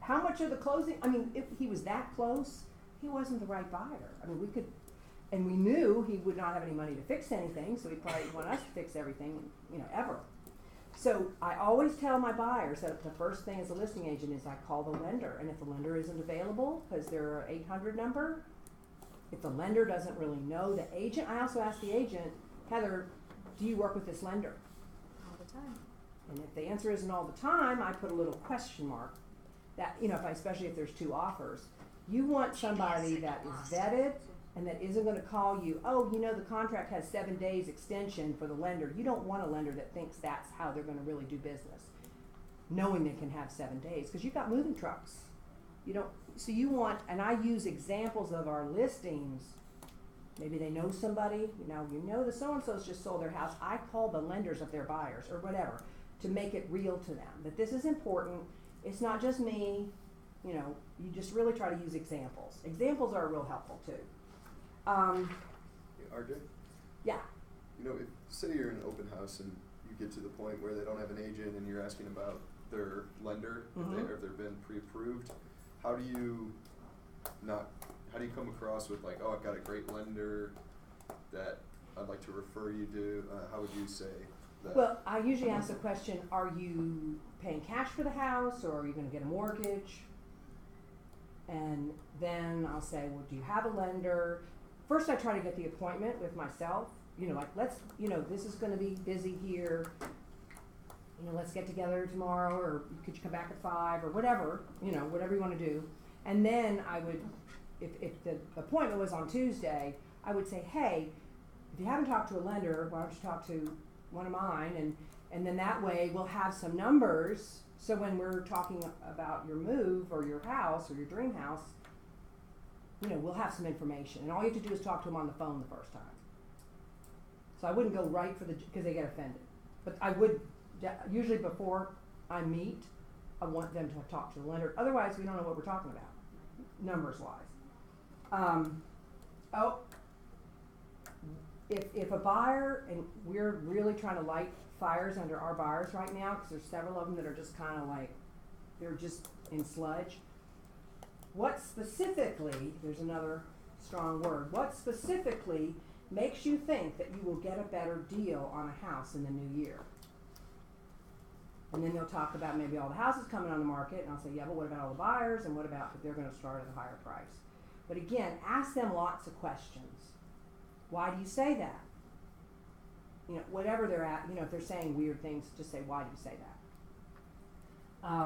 [SPEAKER 2] how much are the closing?" I mean, if he was that close, he wasn't the right buyer. I mean, and we knew he would not have any money to fix anything, so he probably want us to fix everything, you know, ever. So I always tell my buyers that the first thing as a listing agent is I call the lender, and if the lender isn't available because they're an 800 number, if the lender doesn't really know the agent, I also ask the agent, "Heather, do you work with this lender?"
[SPEAKER 4] All the time.
[SPEAKER 2] And if the answer isn't all the time, I put a little question mark. That, you know, especially if there's 2 offers. You want somebody that is vetted and that isn't going to call you, "Oh, you know, the contract has 7 days extension for the lender." You don't want a lender that thinks that's how they're going to really do business, knowing they can have 7 days, because you've got moving trucks. So you want, and I use examples of our listings. Maybe they know somebody, you know the so-and-so's just sold their house. I call the lenders of their buyers or whatever to make it real to them. But this is important. It's not just me. You know, you just really try to use examples. Examples are real helpful too.
[SPEAKER 1] Hey, RJ?
[SPEAKER 2] Yeah.
[SPEAKER 1] You know, if say you're in an open house and you get to the point where they don't have an agent and you're asking about their lender,
[SPEAKER 2] Mhm.
[SPEAKER 1] if they've been pre-approved, how do you come across with like, oh, I've got a great lender that I'd like to refer you to? How would you say that?
[SPEAKER 2] Well, I usually ask the question, are you paying cash for the house or are you gonna get a mortgage? And then I'll say, well, do you have a lender? First I try to get the appointment with myself, like this is gonna be busy here. Let's get together tomorrow, or could you come back at 5 or whatever, whatever you wanna do. And then I would, if the appointment was on Tuesday, I would say, hey, if you haven't talked to a lender, why don't you talk to one of mine, and then that way we'll have some numbers, so when we're talking about your move or your house or your dream house, we'll have some information, and all you have to do is talk to them on the phone the first time. So I wouldn't go right for because they get offended, but I would, usually before I meet, I want them to talk to the lender, otherwise we don't know what we're talking about, numbers wise. If a buyer, and we're really trying to light fires under our buyers right now, because there's several of them that are just kind of like, they're just in sludge. What specifically, there's another strong word, what specifically makes you think that you will get a better deal on a house in the new year? And then they'll talk about maybe all the houses coming on the market, and I'll say, yeah, but what about all the buyers, and what about if they're going to start at a higher price? But again, ask them lots of questions. Why do you say that? Whatever they're at, if they're saying weird things, just say, why do you say that?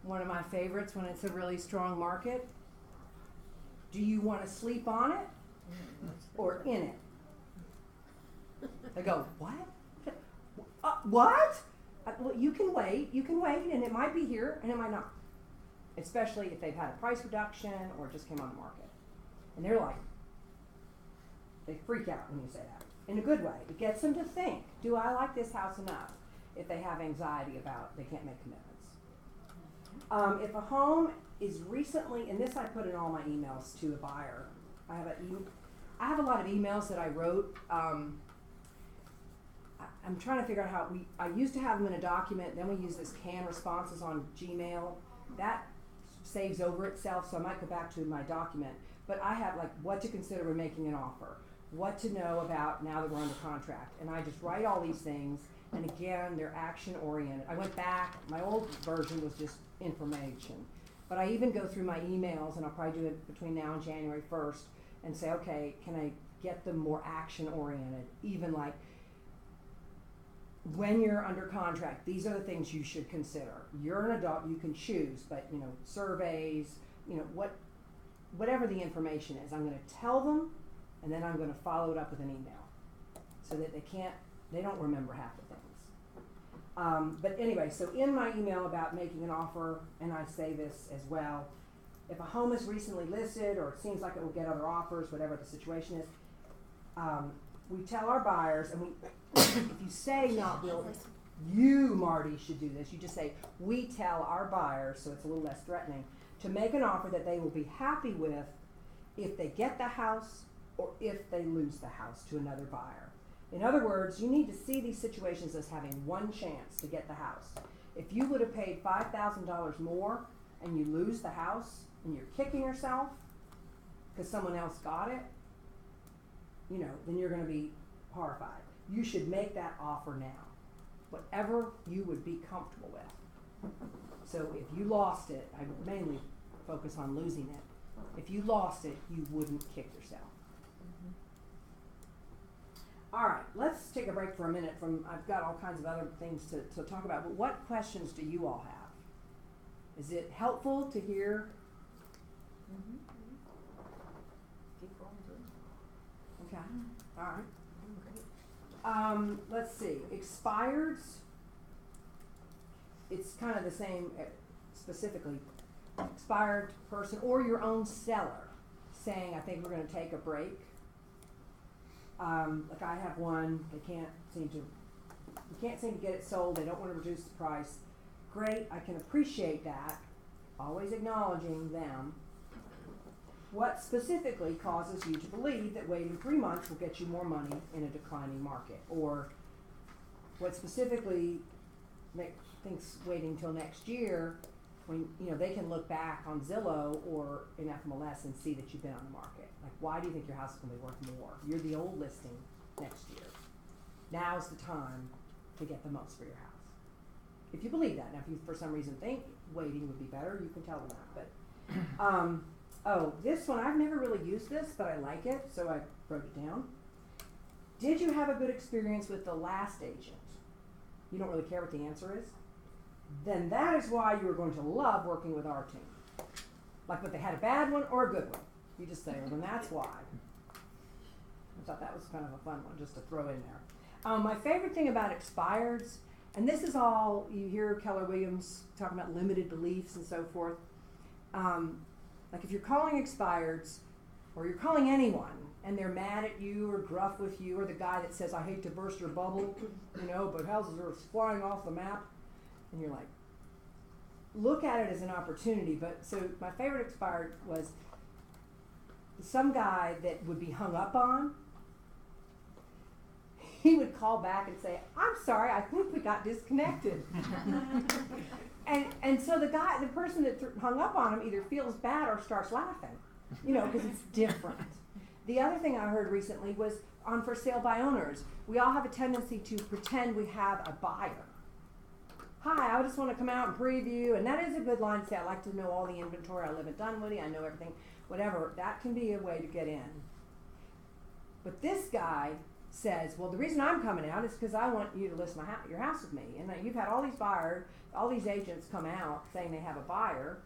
[SPEAKER 2] One of my favorites when it's a really strong market, do you want to sleep on it or in it? They go, what? What? Well, you can wait, and it might be here, and it might not. Especially if they've had a price reduction or it just came on the market. And they're like, they freak out when you say that. In a good way. It gets them to think, do I like this house enough? If they have anxiety about they can't make commitments. If a home is recently, and this I put in all my emails to a buyer. I have a lot of emails that I wrote. I'm trying to figure out I used to have them in a document, then we use this canned responses on Gmail. That saves over itself, so I might go back to my document. But I have like what to consider when making an offer, what to know about now that we're under contract. And I just write all these things, and again, they're action oriented. I went back, my old version was just information. But I even go through my emails, and I'll probably do it between now and January 1st, and say, okay, can I get them more action oriented? Even like, when you're under contract, these are the things you should consider. You're an adult, you can choose, but surveys, whatever the information is, I'm going to tell them, and then I'm going to follow it up with an email, so that they don't remember half the things. But anyway, so in my email about making an offer, and I say this as well, if a home is recently listed, or it seems like it will get other offers, whatever the situation is, we tell our buyers, and if you say not will, you, Marty, should do this. You just say, we tell our buyers, so it's a little less threatening, to make an offer that they will be happy with if they get the house or if they lose the house to another buyer. In other words, you need to see these situations as having one chance to get the house. If you would have paid $5,000 more and you lose the house and you're kicking yourself because someone else got it, then you're going to be horrified. You should make that offer now, whatever you would be comfortable with. So if you lost it, I would mainly focus on losing it. If you lost it, you wouldn't kick yourself. All right, let's take a break for a minute. I've got all kinds of other things to talk about, but what questions do you all have? Is it helpful to hear?
[SPEAKER 6] Keep going, too.
[SPEAKER 2] Okay, all right. Let's see, expireds, it's kind of the same, specifically, expired person or your own seller saying, I think we're going to take a break. Like I have one, we can't seem to get it sold, they don't want to reduce the price. Great, I can appreciate that, always acknowledging them. What specifically causes you to believe that waiting 3 months will get you more money in a declining market? Or what specifically thinks waiting till next year, when, you know, they can look back on Zillow or in FMLS and see that you've been on the market. Like, why do you think your house is going to be worth more? You're the old listing next year. Now's the time to get the most for your house. If you believe that. Now, if you for some reason think waiting would be better, you can tell them that. But, oh, this one, I've never really used this, but I like it, so I wrote it down. Did you have a good experience with the last agent? You don't really care what the answer is? Then that is why you are going to love working with our team. Like, but they had a bad one or a good one. You just say, well, then that's why. I thought that was kind of a fun one just to throw in there. My favorite thing about expireds, and this is all, you hear Keller Williams talking about limited beliefs and so forth. Like if you're calling expireds, or you're calling anyone, and they're mad at you or gruff with you, or the guy that says, I hate to burst your bubble, you know, but houses are flying off the map, and you're like, look at it as an opportunity. But so my favorite expired was some guy that would be hung up on. He would call back and say, I'm sorry, I think we got disconnected. and so the person that hung up on him either feels bad or starts laughing, you know, because it's different. The other thing I heard recently was on for sale by owners. We all have a tendency to pretend we have a buyer. Hi, I just want to come out and preview, and that is a good line to say. I like to know all the inventory. I live in Dunwoody. I know everything, whatever. That can be a way to get in. But this guy says, well, the reason I'm coming out is because I want you to list your house with me. And you've had all these buyers, all these agents come out saying they have a buyer,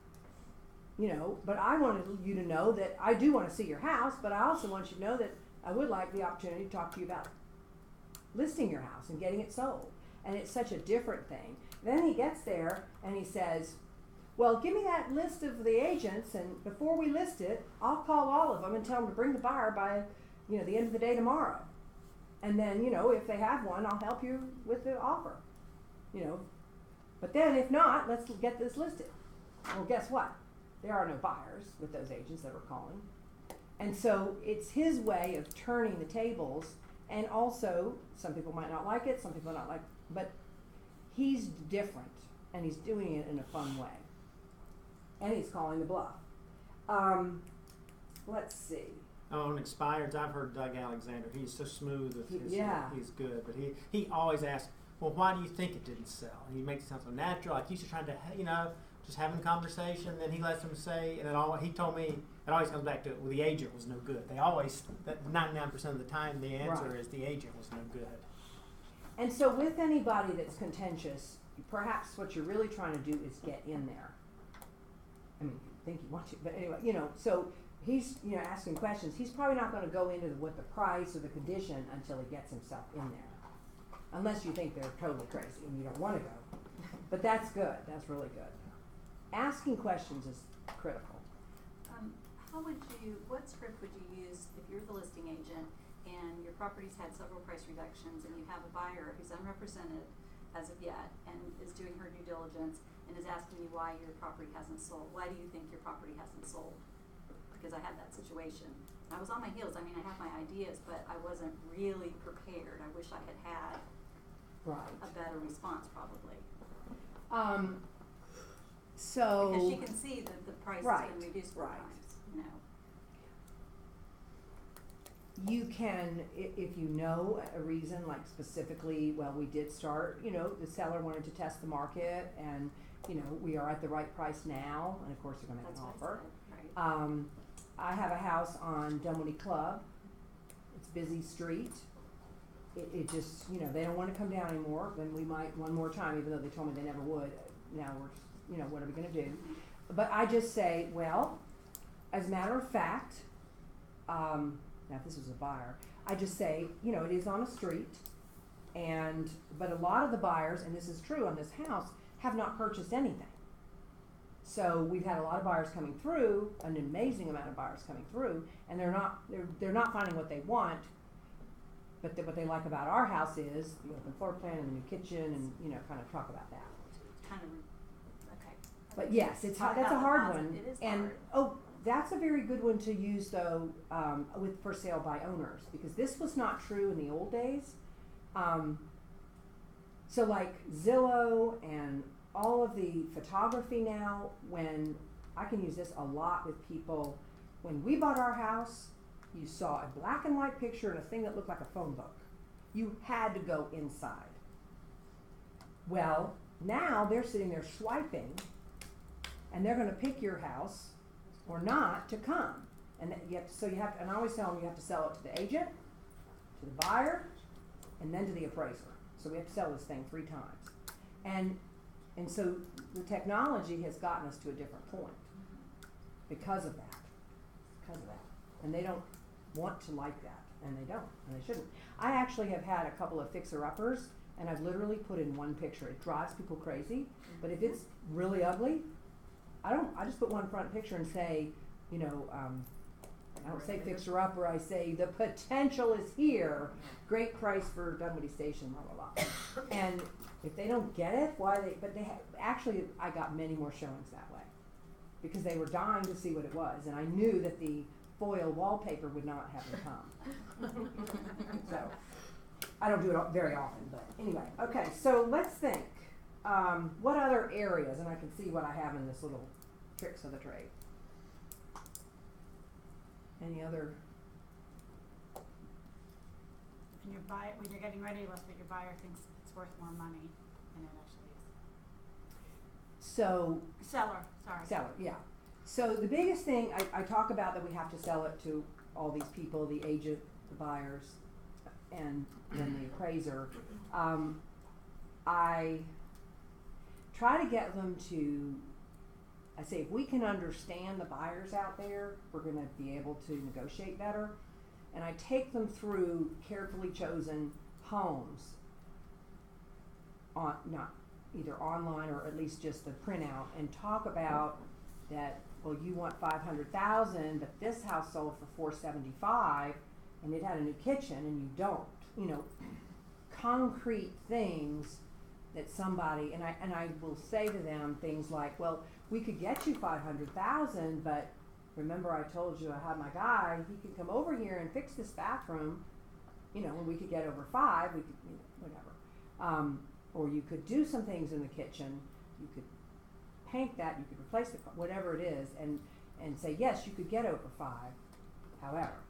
[SPEAKER 2] you know, but I wanted you to know that I do want to see your house, but I also want you to know that I would like the opportunity to talk to you about listing your house and getting it sold. And it's such a different thing. Then he gets there and he says, well, give me that list of the agents, and before we list it, I'll call all of them and tell them to bring the buyer by, you know, the end of the day tomorrow. And then, you know, if they have one, I'll help you with the offer, you know. But then if not, let's get this listed. Well, guess what? There are no buyers with those agents that are calling. And so it's his way of turning the tables, and also some people might not like it, some people not like, but he's different, and he's doing it in a fun way. And he's calling the bluff. Let's see.
[SPEAKER 5] On expireds, I've heard Doug Alexander. He's so smooth with his,
[SPEAKER 2] yeah.
[SPEAKER 5] He's good, but he always asks, well, why do you think it didn't sell? And he makes it sound so natural, like he's just trying to, you know, just having a conversation. Then he lets them say, and he told me, it always comes back to, well, the agent was no good. They always, 99% of the time, the answer is the agent was no good.
[SPEAKER 2] And so with anybody that's contentious, perhaps what you're really trying to do is get in there. I mean, you think you want to, but anyway, you know, so he's, you know, asking questions. He's probably not going to go into what the price or the condition until he gets himself in there. Unless you think they're totally crazy and you don't want to go. But that's good. That's really good. Asking questions is critical.
[SPEAKER 6] What script would you use if you're the listing agent and your property's had several price reductions and you have a buyer who's unrepresented as of yet and is doing her due diligence and is asking you why your property hasn't sold? Why do you think your property hasn't sold? Because I had that situation. I was on my heels. I mean, I have my ideas, but I wasn't really prepared. I wish I had had a better response, probably.
[SPEAKER 2] So
[SPEAKER 6] because she can see that the price has been reduced 4 times, you know.
[SPEAKER 2] You can, if you know a reason, like specifically, well, we did start, you know, the seller wanted to test the market, and, you know, we are at the right price now, and of course you're going to make an offer. Right. I have a house on Dunwoody Club. It's busy street. It just, you know, they don't want to come down anymore. Then we might one more time, even though they told me they never would. Now we're, you know, what are we going to do? But I just say, well, as a matter of fact, now if this was a buyer, I just say, you know, it is on a street, but a lot of the buyers, and this is true on this house, have not purchased anything. So we've had a lot of buyers coming through, an amazing amount of buyers coming through, and they're not finding what they want. But what they like about our house is the open floor plan and the new kitchen, and, you know, kind of talk about that.
[SPEAKER 6] Kind of, okay.
[SPEAKER 2] But yes, that's a hard one.
[SPEAKER 6] It is
[SPEAKER 2] and
[SPEAKER 6] hard.
[SPEAKER 2] That's a very good one to use though with for sale by owners, because this was not true in the old days. So like Zillow and all of the photography now, when I can use this a lot with people, when we bought our house, you saw a black and white picture and a thing that looked like a phone book. You had to go inside. Well, now they're sitting there swiping, and they're going to pick your house or not to come. And and I always tell them you have to sell it to the agent, to the buyer, and then to the appraiser. So we have to sell this thing 3 times. And so the technology has gotten us to a different point because of that. And they don't want to like that, and they don't, and they shouldn't. I actually have had a couple of fixer-uppers, and I've literally put in one picture. It drives people crazy, but if it's really ugly, I just put one front picture and say, I don't say fixer-upper, I say the potential is here, great price for Dunwoody Station, blah, blah, blah. And if they don't get it, actually I got many more showings that way, because they were dying to see what it was, and I knew that the foil wallpaper would not have them come. So, I don't do it very often, but anyway. Okay, so let's think. What other areas, and I can see what I have in this little tricks of the trade. Any other?
[SPEAKER 11] And when you're getting ready to list it, your buyer thinks it's worth more money than it actually is.
[SPEAKER 2] So.
[SPEAKER 11] Seller,
[SPEAKER 2] yeah. So the biggest thing I talk about that we have to sell it to all these people, the agent, the buyers, and then the appraiser. I try to get them to, I say, if we can understand the buyers out there, we're going to be able to negotiate better. And I take them through carefully chosen homes, not either online or at least just the printout, and talk about that. Well, you want $500,000, but this house sold for $475,000, and it had a new kitchen, and you don't. Concrete things that somebody, and I will say to them things like, well, we could get you $500,000, but remember I told you I had my guy, he could come over here and fix this bathroom, and we could get over $5,000, we could, whatever. Or you could do some things in the kitchen, you could paint that, you could replace it, whatever it is, and say, yes, you could get over $5,000. However,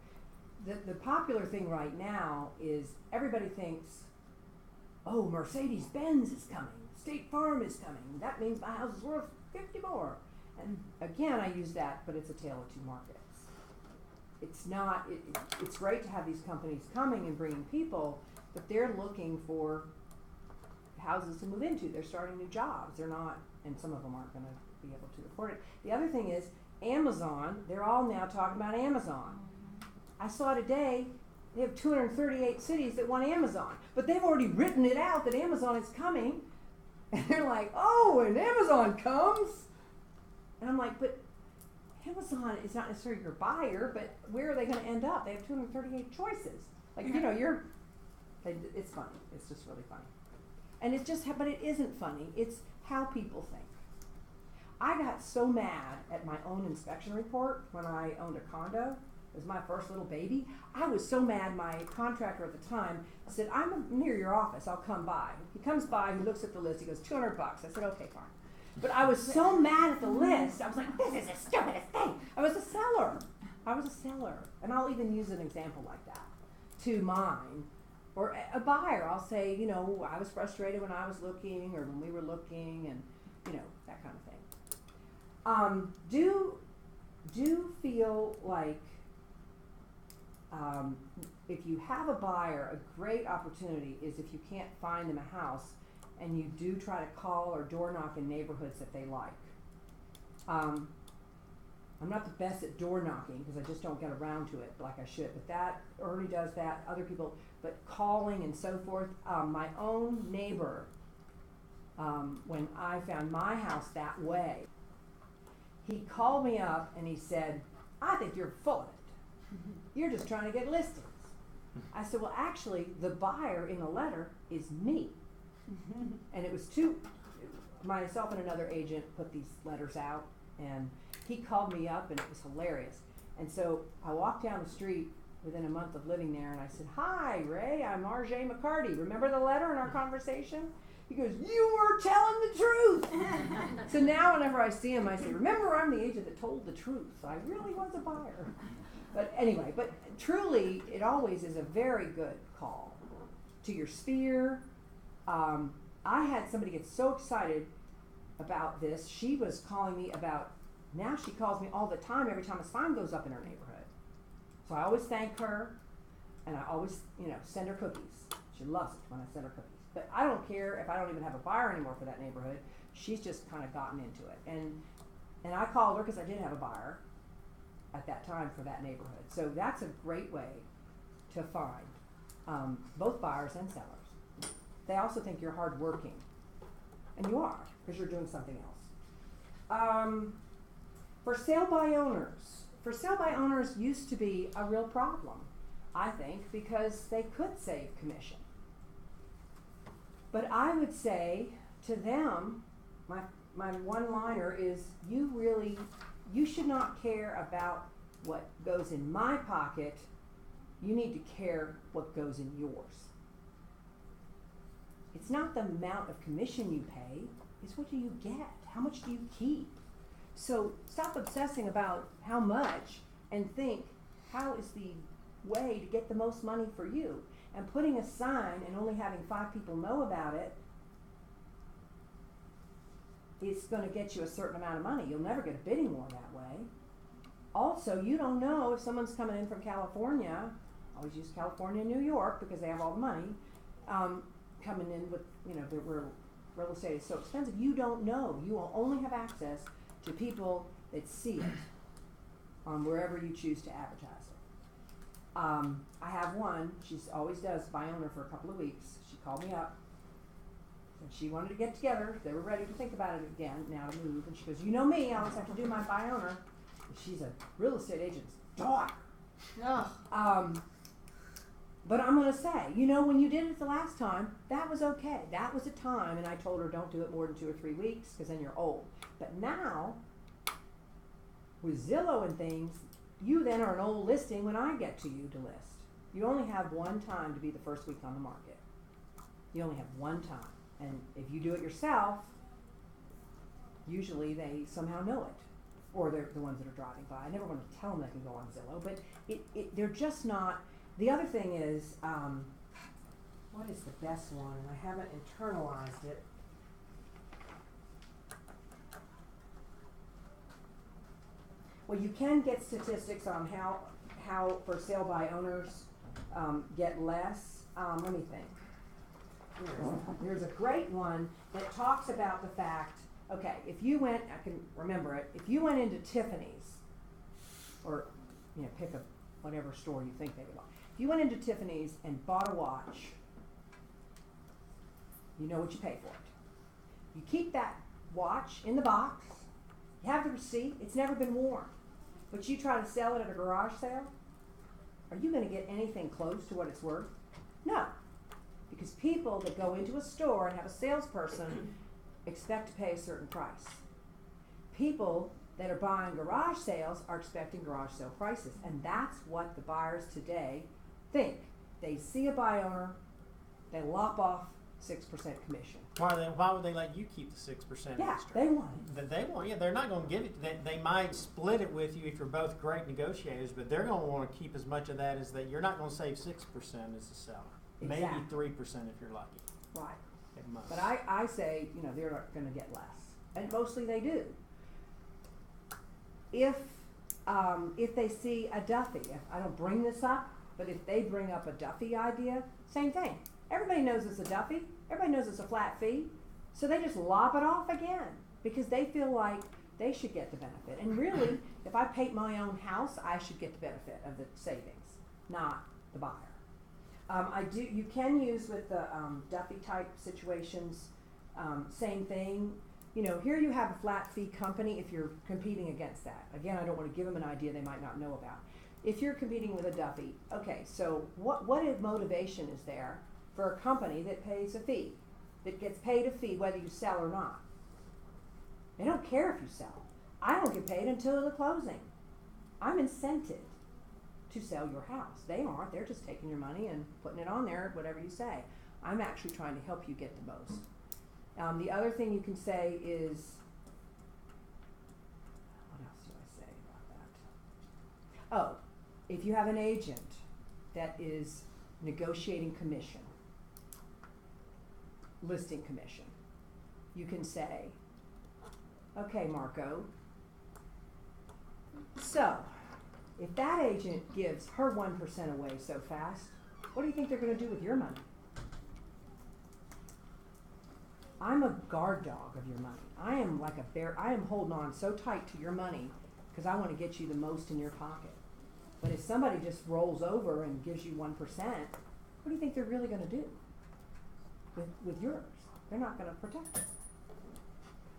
[SPEAKER 2] the popular thing right now is everybody thinks, oh, Mercedes-Benz is coming, State Farm is coming, that means my house is worth $50,000 more. And again, I use that, but it's a tale of 2 markets. It's not, it's great to have these companies coming and bringing people, but they're looking for houses to move into. They're starting new jobs. They're not, and some of them aren't going to be able to afford it. The other thing is Amazon. They're all now talking about Amazon. I saw today they have 238 cities that want Amazon, but they've already written it out that Amazon is coming, and they're like, oh, when Amazon comes, and I'm like, but Amazon is not necessarily your buyer, but where are they going to end up? They have 238 choices. Like, it's funny. It's just really funny. And it's just, but it isn't funny. It's how people think. I got so mad at my own inspection report when I owned a condo. It was my first little baby. I was so mad. My contractor at the time said, I'm near your office. I'll come by. He comes by. He looks at the list. He goes, $200. I said, okay, fine. But I was so mad at the list. I was like, this is the stupidest thing. I was a seller. And I'll even use an example like that to mine. Or a buyer, I'll say, I was frustrated when I was looking or when we were looking, and, that kind of thing. Do feel like if you have a buyer, a great opportunity is if you can't find them a house and you do try to call or door knock in neighborhoods that they like. I'm not the best at door knocking because I just don't get around to it like I should, but that Ernie does that, other people, but calling and so forth. My own neighbor, when I found my house that way, he called me up and he said, I think you're full of it. You're just trying to get listings. I said, well, actually, the buyer in the letter is me. And it was myself and another agent put these letters out, and he called me up, and it was hilarious. And so I walked down the street within a month of living there, and I said, "Hi, Ray, I'm Arjé McCarty. Remember the letter in our conversation?" He goes, "You were telling the truth." So now whenever I see him, I say, "Remember, I'm the agent that told the truth. I really was a buyer." But anyway, but truly, it always is a very good call to your sphere. I had somebody get so excited about this. She was calling me about, now she calls me all the time every time a sign goes up in her neighborhood. So I always thank her, and I always, send her cookies. She loves it when I send her cookies. But I don't care if I don't even have a buyer anymore for that neighborhood. She's just kind of gotten into it. And I called her because I did have a buyer at that time for that neighborhood. So that's a great way to find both buyers and sellers. They also think you're hardworking. And you are, because you're doing something else. For sale by owners. For sale by owners used to be a real problem, I think, because they could save commission. But I would say to them, my one-liner is, you should not care about what goes in my pocket. You need to care what goes in yours. It's not the amount of commission you pay, it's what do you get? How much do you keep? So stop obsessing about how much and think, how is the way to get the most money for you? And putting a sign and only having 5 people know about it is going to get you a certain amount of money. You'll never get a bidding war that way. Also, you don't know if someone's coming in from California. I always use California and New York because they have all the money. Coming in with, the real estate is so expensive. You don't know. You will only have access to people that see it on wherever you choose to advertise it. I have one. She always does by owner for a couple of weeks. She called me up. And she wanted to get together. They were ready to think about it again, now to move. And she goes, "You know me, I always have to do my by owner." And she's a real estate agent's daughter. But I'm going to say, when you did it the last time, that was okay. That was a time, and I told her don't do it more than 2 or 3 weeks because then you're old. But now, with Zillow and things, you then are an old listing when I get to you to list. You only have one time to be the first week on the market. You only have one time. And if you do it yourself, usually they somehow know it. Or they're the ones that are driving by. I never want to tell them they can go on Zillow, but they're just not. The other thing is, what is the best one? And I haven't internalized it. Well, you can get statistics on how for sale by owners get less. Let me think. There's a great one that talks about the fact, okay, if you went, I can remember it, if you went into Tiffany's, or, pick a whatever store you think they belong. If you went into Tiffany's and bought a watch, you know what you pay for it. You keep that watch in the box, you have the receipt, it's never been worn, but you try to sell it at a garage sale, are you going to get anything close to what it's worth? No. Because people that go into a store and have a salesperson expect to pay a certain price. People that are buying garage sales are expecting garage sale prices. And that's what the buyers today think. They see a buy owner, they lop off 6% commission.
[SPEAKER 5] Why would they let you keep the 6%
[SPEAKER 2] Yeah,
[SPEAKER 5] extra?
[SPEAKER 2] they want it.
[SPEAKER 5] They want, they're not going to give it. They might split it with you if you're both great negotiators, but they're going to want to keep as much of that as that. You're not going to save 6% as the seller.
[SPEAKER 2] Exactly.
[SPEAKER 5] Maybe 3% if you're lucky.
[SPEAKER 2] Right.
[SPEAKER 5] At most.
[SPEAKER 2] But I say, they're not going to get less. And mostly they do. If they see a Duffy, if I don't bring this up, but if they bring up a Duffy idea, same thing. Everybody knows it's a Duffy. Everybody knows it's a flat fee. So they just lop it off again because they feel like they should get the benefit. And really, if I paint my own house, I should get the benefit of the savings, not the buyer. You can use with the Duffy type situations, same thing. Here you have a flat fee company if you're competing against that. Again, I don't want to give them an idea they might not know about. If you're competing with a Duffy, okay, so what motivation is there for a company that pays a fee, that gets paid a fee whether you sell or not? They don't care if you sell. I don't get paid until the closing. I'm incented to sell your house. They aren't. They're just taking your money and putting it on there, whatever you say. I'm actually trying to help you get the most. The other thing you can say is, what else do I say about that? Oh, if you have an agent that is negotiating commission, listing commission, you can say, okay, Marco, so if that agent gives her 1% away so fast, what do you think they're going to do with your money? I'm a guard dog of your money. I am like a bear. I am holding on so tight to your money because I want to get you the most in your pocket. But if somebody just rolls over and gives you 1%, what do you think they're really going to do with yours? They're not going to protect it.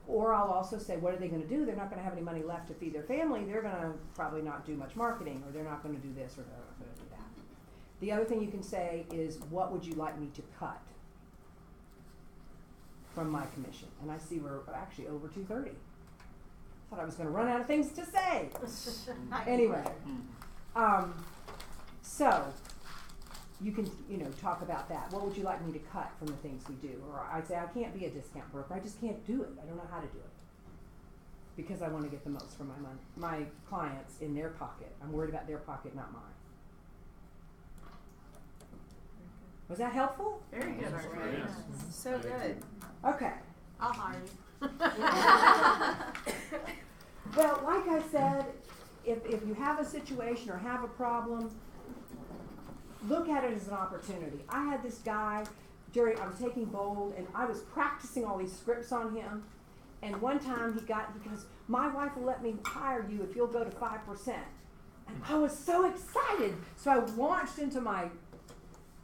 [SPEAKER 2] Or I'll also say, what are they going to do? They're not going to have any money left to feed their family. They're going to probably not do much marketing, or they're not going to do this, or they're not going to do that. The other thing you can say is, what would you like me to cut from my commission? And I see we're actually over 2:30. Thought I was going to run out of things to say. Anyway, so you can, talk about that. What would you like me to cut from the things we do? Or I'd say, I can't be a discount broker. I just can't do it. I don't know how to do it. Because I want to get the most from my clients in their pocket. I'm worried about their pocket, not mine. Was that helpful?
[SPEAKER 8] Very good, Arjé.
[SPEAKER 7] Yes.
[SPEAKER 8] So good.
[SPEAKER 2] Okay.
[SPEAKER 4] I'll hire you.
[SPEAKER 2] Well, like I said, if you have a situation or have a problem, look at it as an opportunity. I had this guy I was taking Bold, and I was practicing all these scripts on him. And one time he goes, my wife will let me hire you if you'll go to 5%. And I was so excited. So I launched into my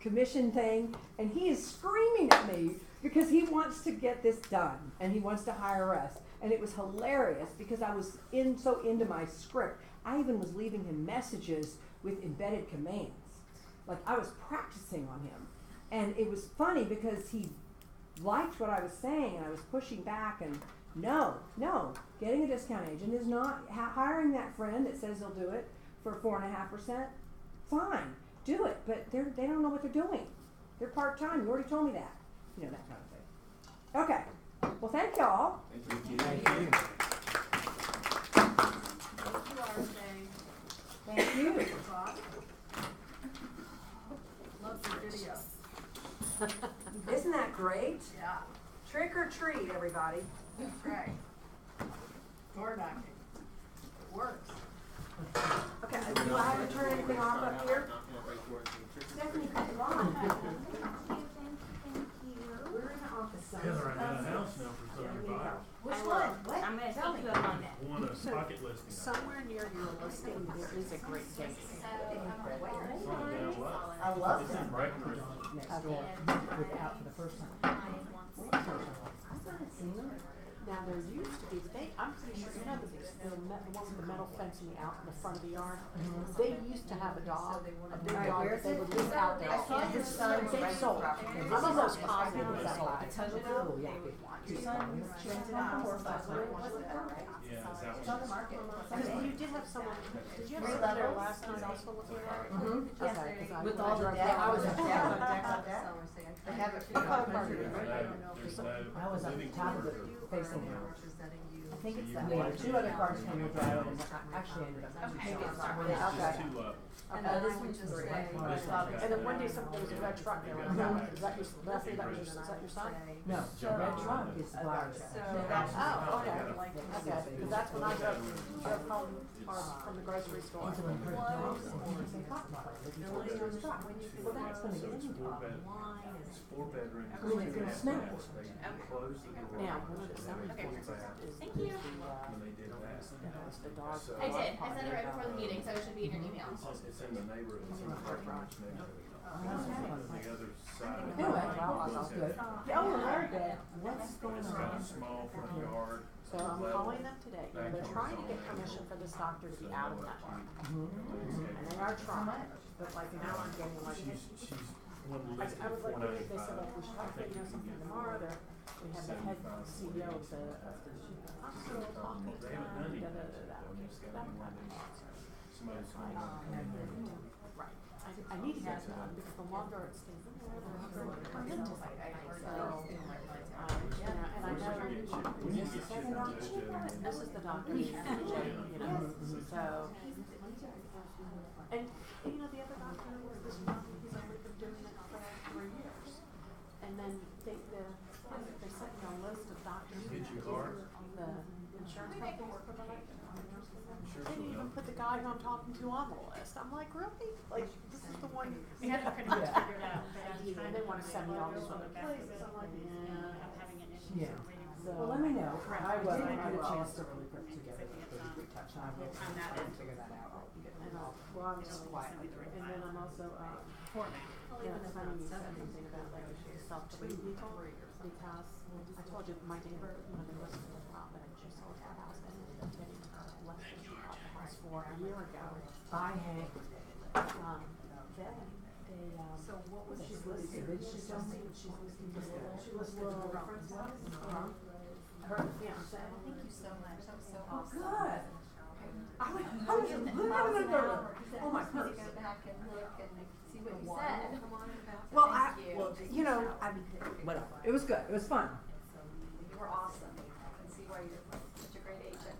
[SPEAKER 2] commission thing, and he is screaming at me because he wants to get this done, and he wants to hire us. And it was hilarious because I was so into my script. I even was leaving him messages with embedded commands. Like I was practicing on him. And it was funny because he liked what I was saying, and I was pushing back, and no, getting a discount agent is not hiring that friend that says they'll do it for 4.5%. Fine, do it, but they don't know what they're doing. They're part-time. You already told me that. That kind of thing. Okay. Well, thank y'all.
[SPEAKER 1] Thank you.
[SPEAKER 7] Thank you.
[SPEAKER 2] Thank you.
[SPEAKER 8] Love the video.
[SPEAKER 2] Isn't that great?
[SPEAKER 8] Yeah,
[SPEAKER 2] Trick or treat, everybody.
[SPEAKER 8] that's right. Door knocking. It works.
[SPEAKER 2] Okay, do I have to turn anything off up here? Stephanie, come on. We're in the office.
[SPEAKER 9] Heather, I got a house now for $75.
[SPEAKER 2] Which
[SPEAKER 4] I
[SPEAKER 2] one?
[SPEAKER 4] will.
[SPEAKER 2] What?
[SPEAKER 4] I'm going to
[SPEAKER 2] Tell
[SPEAKER 4] take
[SPEAKER 2] me.
[SPEAKER 4] you up on that.
[SPEAKER 9] One a pocket listing.
[SPEAKER 12] Somewhere near your listing, there is a great gate.
[SPEAKER 2] I love
[SPEAKER 9] It's in
[SPEAKER 2] that.
[SPEAKER 9] Breckenridge.
[SPEAKER 2] Next door, out for the first time.
[SPEAKER 12] Now, there used to be, I'm pretty sure, the one with the metal fencing out in the front of the yard, they used to have a dog, a big
[SPEAKER 2] Right,
[SPEAKER 12] dog
[SPEAKER 2] where
[SPEAKER 12] that
[SPEAKER 2] is
[SPEAKER 12] they
[SPEAKER 2] it?
[SPEAKER 12] would leave out there.
[SPEAKER 2] I saw your son
[SPEAKER 12] They
[SPEAKER 2] rent
[SPEAKER 12] sold.
[SPEAKER 2] property.
[SPEAKER 12] I'm almost positive it was sold.
[SPEAKER 2] Oh, yeah. Your son rented a house last night.
[SPEAKER 9] Yeah, is that
[SPEAKER 2] It's
[SPEAKER 9] one?
[SPEAKER 2] on the market.
[SPEAKER 12] Because you did have someone, did you have
[SPEAKER 2] Three
[SPEAKER 12] someone there
[SPEAKER 2] levels.
[SPEAKER 12] last night also looking at it?
[SPEAKER 2] Mhm.
[SPEAKER 12] Okay, 'cause I-
[SPEAKER 2] With
[SPEAKER 12] when I
[SPEAKER 2] all the
[SPEAKER 12] drove
[SPEAKER 2] deck,
[SPEAKER 12] by, I was
[SPEAKER 2] on
[SPEAKER 12] at
[SPEAKER 2] deck. They have it.
[SPEAKER 12] What color part of it?
[SPEAKER 9] There's no
[SPEAKER 2] I was up
[SPEAKER 9] living
[SPEAKER 2] the top of it,
[SPEAKER 9] quarters.
[SPEAKER 2] facing him. I think it's that
[SPEAKER 9] Yeah.
[SPEAKER 2] way. Two other cars came and drove, and actually ended up.
[SPEAKER 4] Okay.
[SPEAKER 9] There's
[SPEAKER 2] Okay.
[SPEAKER 9] two levels.
[SPEAKER 2] This one's three.
[SPEAKER 12] And then one day there was a red truck there, is that your, Bethany, is that your son?
[SPEAKER 2] No, the red truck is ours.
[SPEAKER 12] Oh, okay, because that's when I drove home from the grocery store.
[SPEAKER 2] Into one per house, and he said, "Hot water, but you told me it was truck." Well, that's gonna get into
[SPEAKER 9] Four
[SPEAKER 2] problem.
[SPEAKER 9] bed, it's 4 bedrooms.
[SPEAKER 2] I mean, it's gonna smell.
[SPEAKER 9] They closed the door.
[SPEAKER 12] Now, one of the selling
[SPEAKER 9] Okay.
[SPEAKER 12] points is
[SPEAKER 4] Thank you.
[SPEAKER 9] When they did that.
[SPEAKER 12] it's the dog.
[SPEAKER 9] So-
[SPEAKER 4] I did. I sent it right before the meeting, so it should be in your email.
[SPEAKER 9] It's in the neighborhood, it's in the parking lot next to it.
[SPEAKER 2] Oh,
[SPEAKER 9] It's on the other side. of the
[SPEAKER 2] Anyway,
[SPEAKER 9] road.
[SPEAKER 2] that's good. Oh, very good. What's going
[SPEAKER 9] It's got a
[SPEAKER 2] on?
[SPEAKER 9] small front yard.
[SPEAKER 12] So I'm calling them today. They're trying to get permission for this doctor to be out of network. And they are trying, but like now I'm getting like,
[SPEAKER 9] She's one listed
[SPEAKER 12] I was
[SPEAKER 9] for
[SPEAKER 12] like, they said like, we should
[SPEAKER 9] $495.
[SPEAKER 12] have, something tomorrow. We have the head CEO of the hospital talking to
[SPEAKER 9] They haven't done
[SPEAKER 12] them,
[SPEAKER 9] anything.
[SPEAKER 12] da, da, da, da.
[SPEAKER 9] It's gotta be one of these. So
[SPEAKER 7] somebody
[SPEAKER 12] Right.
[SPEAKER 7] calls.
[SPEAKER 12] Right. I need to get that because the longer it stays in there, the longer it turns into something. So, you know, and I know
[SPEAKER 7] We need to get you a judge.
[SPEAKER 12] this is the doctor, you know, so. And, you know, the other doctor is this one, he's only been doing it for 3 years. And then they sent me a list of doctors who
[SPEAKER 7] Get you a card?
[SPEAKER 12] the insurance company work with them. They didn't even put the guy who I'm talking to on the list. I'm like, really? Like, this is the one.
[SPEAKER 11] We have it pretty much figured out, but I'm
[SPEAKER 12] And
[SPEAKER 11] trying
[SPEAKER 12] they
[SPEAKER 11] to
[SPEAKER 12] want to send me all these other
[SPEAKER 11] the best of
[SPEAKER 12] places.
[SPEAKER 11] it.
[SPEAKER 12] I'm like,
[SPEAKER 11] I'm having an issue.
[SPEAKER 2] Yeah.
[SPEAKER 12] So,
[SPEAKER 2] Well, let me know. I
[SPEAKER 11] Right.
[SPEAKER 2] didn't get a
[SPEAKER 11] Right.
[SPEAKER 2] chance to really put together a good touch. I will
[SPEAKER 11] On that end.
[SPEAKER 2] figure that out.
[SPEAKER 12] and well, I'm just quietly. And then I'm also,
[SPEAKER 11] Format.
[SPEAKER 12] you know, it's funny you said something about like self-treat people because I told you my neighbor, you know, they listed it out and she sold her house and ended up getting less than she bought the house for a year ago.
[SPEAKER 2] Bye, Hank.
[SPEAKER 12] Then they,
[SPEAKER 2] So what was
[SPEAKER 12] she's
[SPEAKER 2] she listed?
[SPEAKER 12] listed,
[SPEAKER 2] Did she tell me?
[SPEAKER 12] she's listed her reference her fiance.
[SPEAKER 6] Thank you so much, that was so
[SPEAKER 2] Oh,
[SPEAKER 6] awesome.
[SPEAKER 2] good. I was oh my
[SPEAKER 6] Go
[SPEAKER 2] goodness.
[SPEAKER 6] back and look and see what you said.
[SPEAKER 2] Well,
[SPEAKER 6] Thank you.
[SPEAKER 2] Whatever. It was good. It was fun.
[SPEAKER 6] You were awesome. I can see why you're such a great agent.